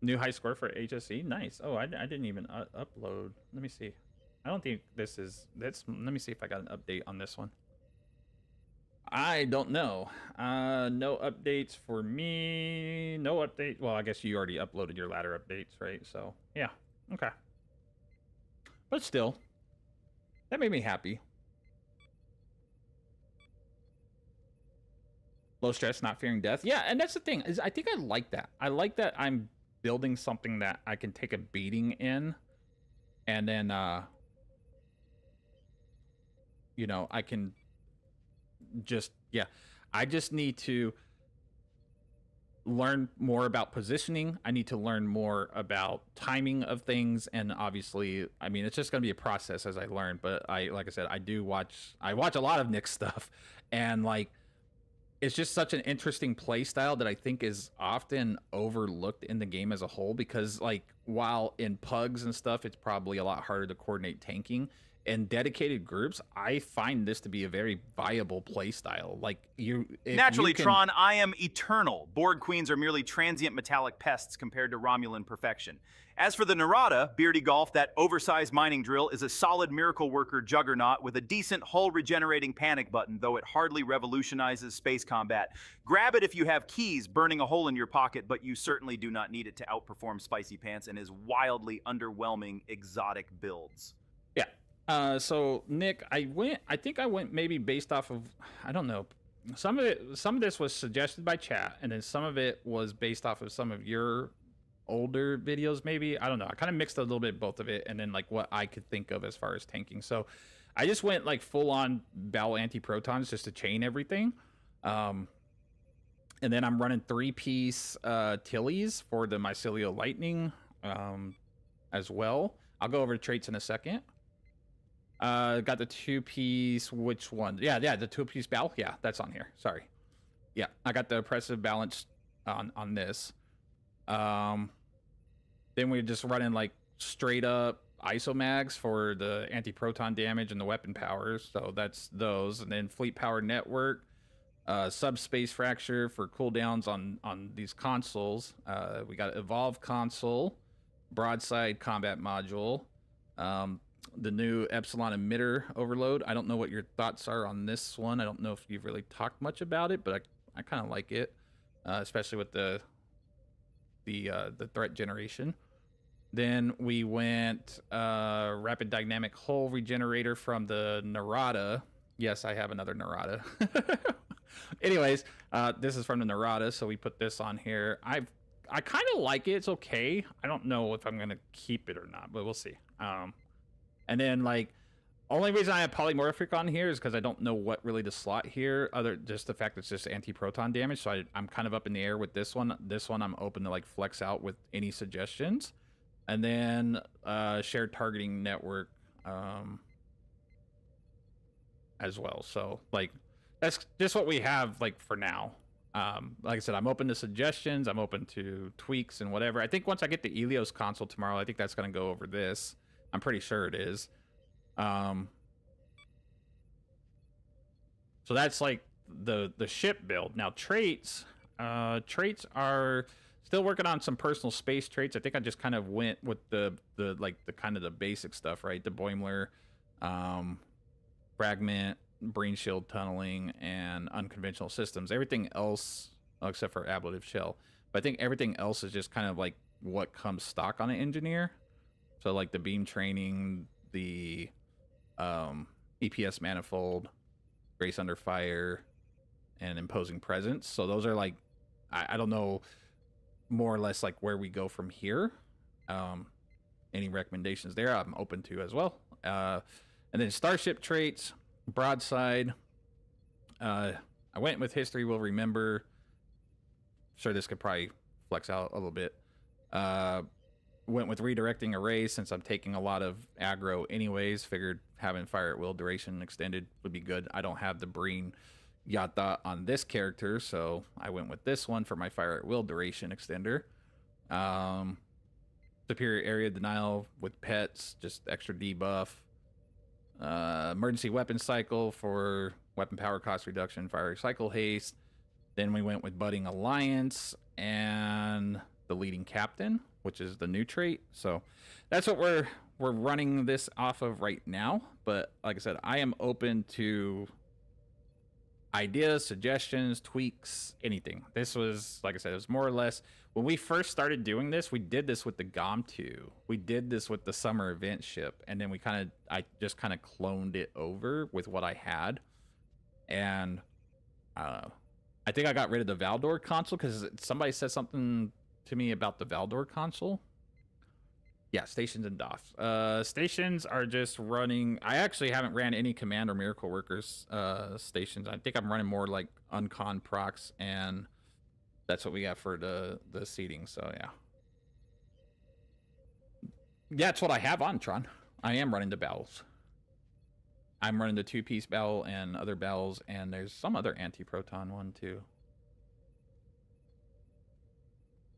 Speaker 5: New high score for HSE. Nice. Oh, I didn't even upload. Let me see. I don't think this is. Let me see if I got an update on this one. I don't know. No updates for me. No update. Well, I guess you already uploaded your ladder updates, right? So yeah. Okay. But still, that made me happy. Low stress, not fearing death. Yeah, and that's the thing, is I think I like that. I like that I'm building something that I can take a beating in, and then you know, I can just, yeah, I just need to learn more about positioning. I need to learn more about timing of things, and obviously, I mean, it's just going to be a process as I learn. But like I said, I watch a lot of Nick's stuff, and like, it's just such an interesting play style that I think is often overlooked in the game as a whole, because like, while in pugs and stuff, it's probably a lot harder to coordinate tanking. In dedicated groups, I find this to be a very viable play style. Like,
Speaker 1: Naturally, Tron, I am eternal. Borg queens are merely transient metallic pests compared to Romulan perfection. As for the Narada, Beardy Golf, that oversized mining drill is a solid miracle worker juggernaut with a decent hull regenerating panic button, though it hardly revolutionizes space combat. Grab it if you have keys burning a hole in your pocket, but you certainly do not need it to outperform Spicy Pants and his wildly underwhelming exotic builds.
Speaker 5: Yeah. So Nick, I think I went maybe based off of, I don't know, some of this was suggested by chat, and then some of it was based off of some of your older videos, maybe. I don't know. I kind of mixed a little bit both of it, and then like what I could think of as far as tanking. So I just went like full on Bowel anti-protons just to chain everything. And then I'm running 3-piece Tillies for the mycelial lightning as well. I'll go over traits in a second. Got the 2-piece, which one? Yeah, the 2-piece Bowel. Yeah, that's on here. Sorry. Yeah, I got the oppressive balance on this. Then we're just running like straight up isomags for the anti-proton damage and the weapon powers. So that's those. And then fleet power network, subspace fracture for cooldowns on these consoles. We got evolve console, broadside combat module, the new Epsilon emitter overload. I don't know what your thoughts are on this one. I don't know if you've really talked much about it, but I kind of like it, especially with the threat generation. Then we went rapid dynamic hull regenerator from the Narada. Yes, I have another Narada. Anyways, this is from the Narada, so we put this on here. I kind of like it. It's okay. I don't know if I'm gonna keep it or not, but we'll see. And then like, only reason I have polymorphic on here is because I don't know what really to slot here, other just the fact it's just anti-proton damage. So I'm kind of up in the air with this one. This one I'm open to like flex out with any suggestions. And then shared targeting network as well. So like that's just what we have like for now. Like I said, I'm open to suggestions. I'm open to tweaks and whatever. I think once I get the Elios console tomorrow, I think that's going to go over this. I'm pretty sure it is. So that's like the ship build. Now traits are still working on some personal space traits. I think I just kind of went with the kind of the basic stuff, right? The Boimler, fragment, brain shield tunneling, and unconventional systems. Everything else, except for ablative shell, but I think everything else is just kind of like what comes stock on an engineer. So like the beam training, the EPS manifold, grace under fire, and imposing presence. So those are like, I don't know, more or less like where we go from here. Any recommendations there I'm open to as well. And then starship traits, broadside. I went with history will remember. Sure, this could probably flex out a little bit. Went with redirecting arrays since I'm taking a lot of aggro anyways. Figured having fire at will duration extended would be good. I don't have the Breen Yata on this character, so I went with this one for my fire at will duration extender. Superior area denial with pets, just extra debuff. Emergency weapon cycle for weapon power cost reduction, fire cycle haste. Then we went with budding alliance and the leading captain, which is the new trait. So that's what we're running this off of right now. But like I said, I am open to ideas, suggestions, tweaks, anything. This was, like I said, it was more or less when we first started doing this. We did this with the GOM2. We did this with the summer event ship, and then I just kind of cloned it over with what I had. And I think I got rid of the Valdor console because somebody said something to me about the Valdor console. Yeah, stations and DOF. Stations are just running. I actually haven't ran any command or miracle workers stations. I think I'm running more like uncon procs, and that's what we got for the seating. So yeah, that's what I have on Tron. I am running the bowels. I'm running the 2-piece bowel and other bowels, and there's some other anti-proton one too.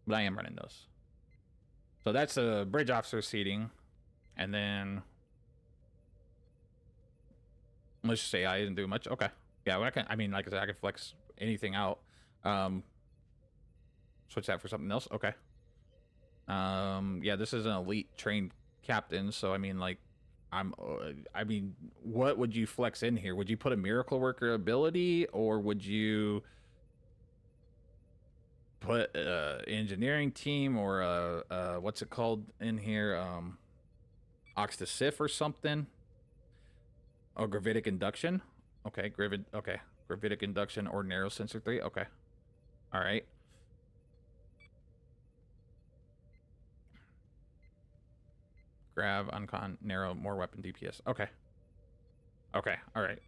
Speaker 5: But I am running those. So that's a bridge officer seating, and then let's just say I didn't do much. Okay, yeah, well, I mean, like I said, I can flex anything out. Switch that for something else. Okay. Yeah, this is an elite trained captain, so I mean, like, I mean, what would you flex in here? Would you put a miracle worker ability, or would you put engineering team, or what's it called in here, Ox to Sif or something, or gravitic induction? Okay, gravitic induction or narrow sensor 3. Okay, all right. Grab, uncon, narrow, more weapon DPS. Okay, all right.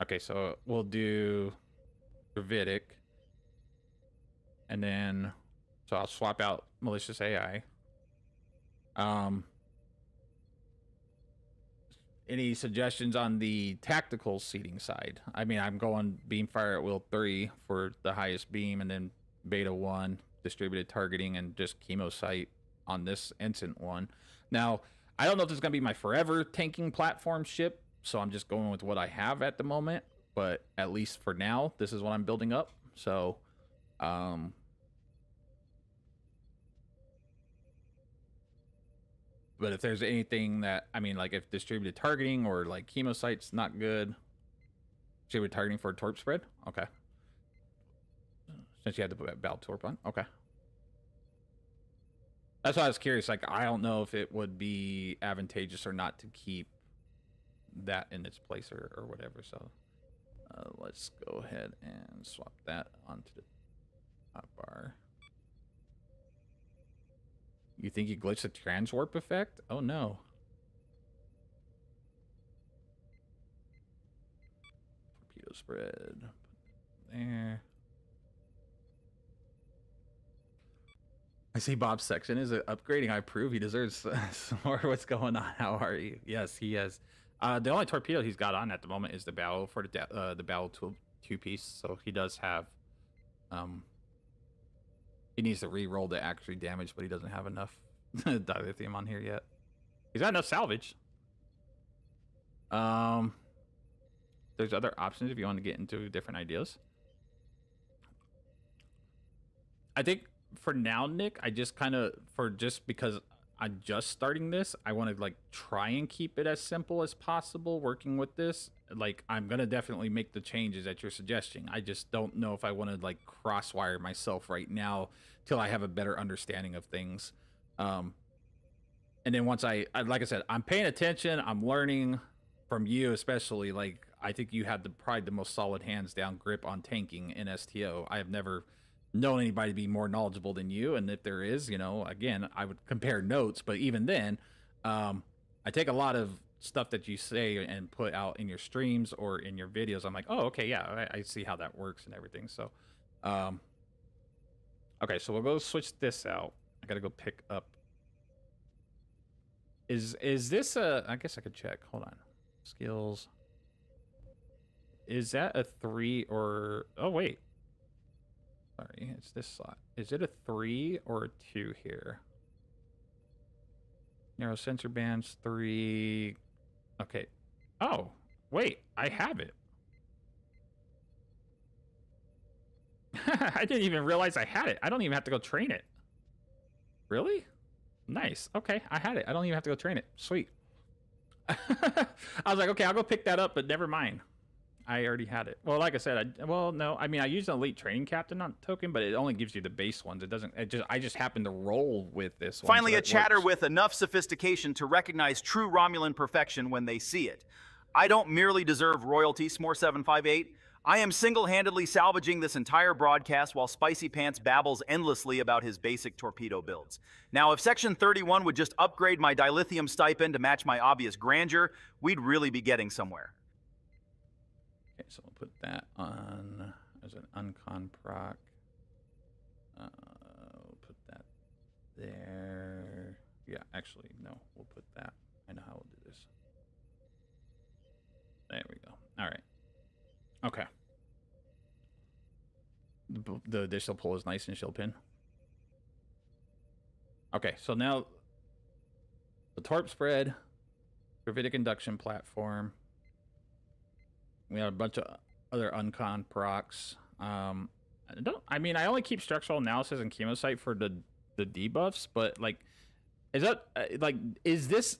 Speaker 5: Okay, so we'll do gravitic, and then so I'll swap out malicious AI. Any suggestions on the tactical seating side? I mean, I'm going beam fire at will 3 for the highest beam, and then beta 1 distributed targeting, and just chemo sight on this instant one. Now, I don't know if this is gonna be my forever tanking platform ship, so I'm just going with what I have at the moment. But at least for now, this is what I'm building up. So, but if there's anything that, I mean, like if distributed targeting or like chemo sight's not good, distributed targeting for a torp spread, okay. Since you had to put Bal torp on, okay. That's why I was curious. Like, I don't know if it would be advantageous or not to keep that in its place or whatever. So let's go ahead and swap that onto the top bar. You think you glitched the transwarp effect? Oh no. Torpedo spread. There. I see Bob's section is upgrading. I approve. He deserves some more. What's going on? How are you? Yes, he has. The only torpedo he's got on at the moment is the battle for the battle two piece. So he does have. He needs to re-roll to actually damage, but he doesn't have enough dilithium on here yet. He's got enough salvage. There's other options if you want to get into different ideas. I think for now, Nick, I just kind of, just because I'm just starting this, I want to like try and keep it as simple as possible working with this. Like, I'm going to definitely make the changes that you're suggesting. I just don't know if I want to like crosswire myself right now till I have a better understanding of things. And then once I like I said, I'm paying attention, I'm learning from you, especially. Like, I think you had probably the most solid hands down grip on tanking in STO. I have never known anybody to be more knowledgeable than you, and if there is, you know, again, I would compare notes, but even then, I take a lot of stuff that you say and put out in your streams or in your videos. I'm like, oh, okay, yeah, I see how that works and everything. So okay, so we'll go switch this out. I gotta go pick up. Is this a, I guess I could check, hold on, skills, is that a 3 or, oh wait, sorry, it's this slot. Is it a 3 or a 2 here? Narrow sensor bands 3. Okay. Oh, wait, I have it. I didn't even realize I had it. I don't even have to go train it. Really? Nice. Okay, I had it. I don't even have to go train it. Sweet. I was like, okay, I'll go pick that up, but never mind. I already had it. Well, like I said, I mean, I used an elite training captain on token, but it only gives you the base ones. It doesn't. I just happen to roll with this one.
Speaker 1: Finally,
Speaker 5: so
Speaker 1: a chatter
Speaker 5: works.
Speaker 1: with enough sophistication to recognize true Romulan perfection when they see it. I don't merely deserve royalty, S'more758. I am single-handedly salvaging this entire broadcast while Spicy Pants babbles endlessly about his basic torpedo builds. Now, if Section 31 would just upgrade my dilithium stipend to match my obvious grandeur, we'd really be getting somewhere.
Speaker 5: Okay, so we'll put that on as an uncon proc. We'll put that there. Yeah, actually, no, we'll put that. I know how we'll do this. There we go. All right. Okay. The additional pull is nice and shield pin. Okay, so now the torp spread, gravitic induction platform. We have a bunch of other uncon procs. I only keep structural analysis and chemocyte for the debuffs, but like, is this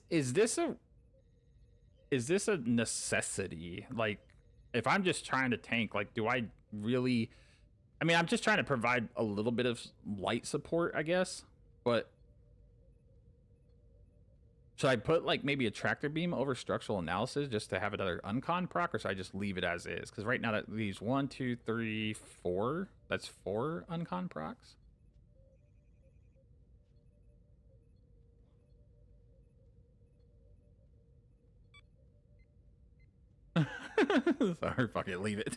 Speaker 5: a necessity? Like, if I'm just trying to tank, like, do I really? I mean, I'm just trying to provide a little bit of light support, I guess. But should I put like maybe a tractor beam over structural analysis just to have another uncon proc, or should I just leave it as is? Because right now that leaves 1, 2, 3, 4. That's 4 uncon procs. Sorry, fuck it, leave it.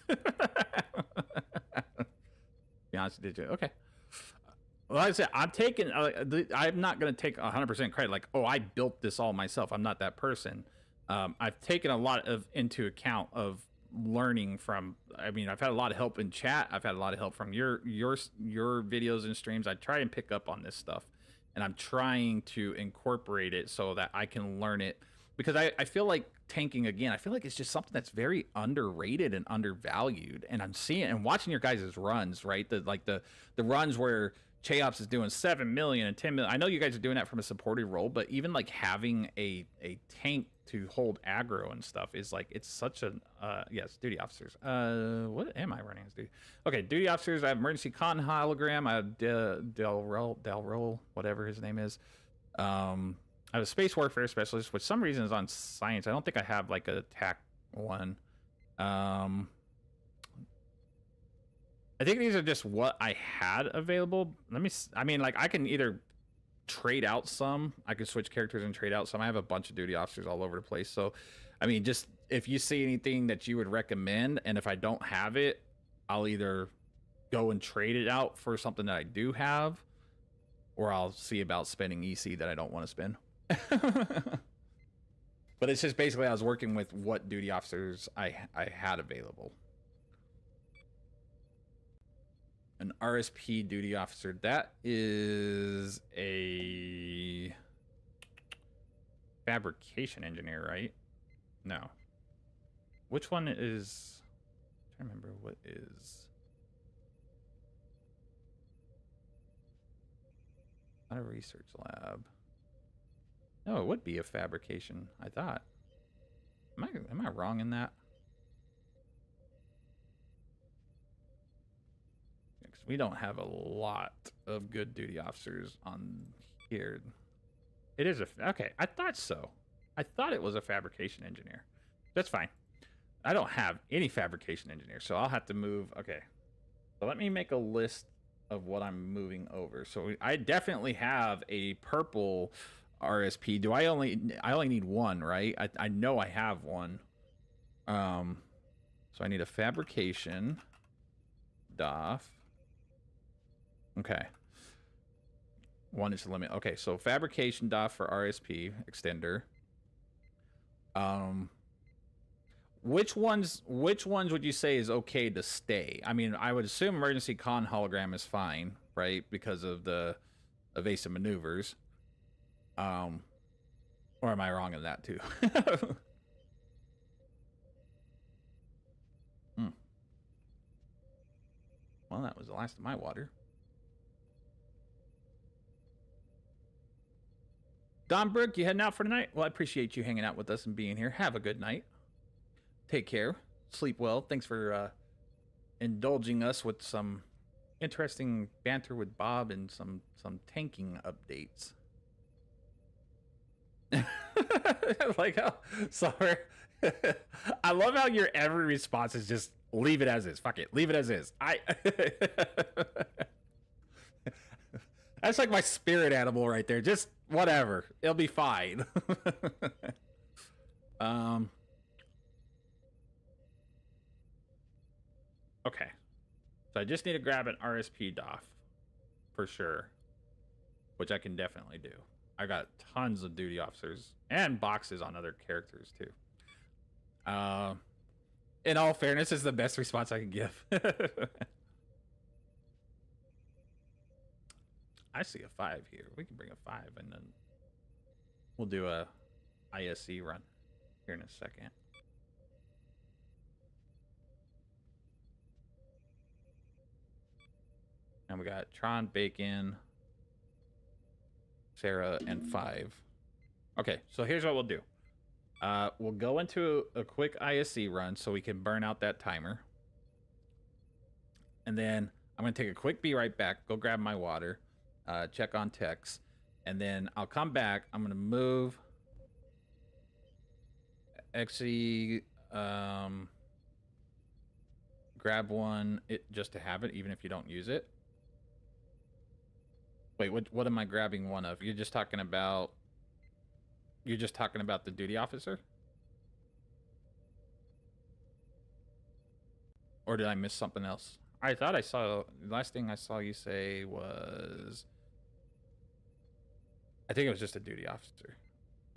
Speaker 5: Be honest, did you? Okay. Well, like I said, I'm not going to take 100% credit. Like, oh, I built this all myself. I'm not that person. I've taken a lot into account of learning from. I mean, I've had a lot of help in chat. I've had a lot of help from your videos and streams. I try and pick up on this stuff, and I'm trying to incorporate it so that I can learn it. Because I feel like tanking, again, I feel like it's just something that's very underrated and undervalued. And I'm seeing and watching your guys' runs, right? The runs where Cheops is doing 7 million and 10 million. I know you guys are doing that from a supportive role, but even like having a tank to hold aggro and stuff is like, it's such a yes, duty officers. What am I running as duty? Okay, duty officers. I have emergency con hologram. I have Delroll, whatever his name is. I have a space warfare specialist, which some reason is on science. I don't think I have like an attack one. I think these are just what I had available. I mean, like, I can either trade out some. I could switch characters and trade out some. I have a bunch of duty officers all over the place. So, I mean, just if you see anything that you would recommend, and if I don't have it, I'll either go and trade it out for something that I do have, or I'll see about spending EC that I don't want to spend. But it's just basically I was working with what duty officers I had available. An RSP duty officer, that is a fabrication engineer, right? No. Which one is... I'm trying to remember what is... Not a research lab. No, it would be a fabrication, I thought. Am I wrong in that? Because we don't have a lot of good duty officers on here. It is a... Okay, I thought so. I thought it was a fabrication engineer. That's fine. I don't have any fabrication engineers, so I'll have to move... Okay. So let me make a list of what I'm moving over. So I definitely have a purple RSP. Do I only need one, right? I know I have one. So I need a fabrication DOF. Okay. One is the limit. Okay, so fabrication DOF for RSP extender. Which ones would you say is okay to stay? I mean, I would assume emergency con hologram is fine, right? Because of the evasive maneuvers. Or am I wrong in that too? Well, that was the last of my water. Don Brook, you heading out for tonight? Well, I appreciate you hanging out with us and being here. Have a good night. Take care. Sleep well. Thanks for indulging us with some interesting banter with Bob and some tanking updates. Like how sorry. I love how your every response is just leave it as is. Fuck it. Leave it as is. That's like my spirit animal right there. Just whatever. It'll be fine. Okay. So I just need to grab an RSP DOF for sure, which I can definitely do. I got tons of duty officers and boxes on other characters too. In all fairness, is the best response I can give. I see a 5 here. We can bring a 5 and then we'll do a ISC run here in a second. And we got Tron, Bacon, Sarah, and 5. Okay, so here's what we'll do. We'll go into a quick ISC run so we can burn out that timer. And then I'm going to take a quick be right back, go grab my water, check on techs, and then I'll come back. I'm going to move XE, grab one just to have it, even if you don't use it. Wait, what am I grabbing one of? You're just talking about the duty officer? Or did I miss something else? I thought I saw, the last thing I saw you say was, I think it was just a duty officer.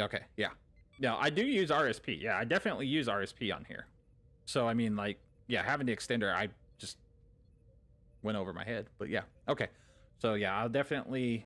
Speaker 5: Okay, yeah. No, I do use RSP. Yeah, I definitely use RSP on here. So, I mean, like, yeah, having the extender, I just went over my head. But yeah, okay. So, yeah, I'll definitely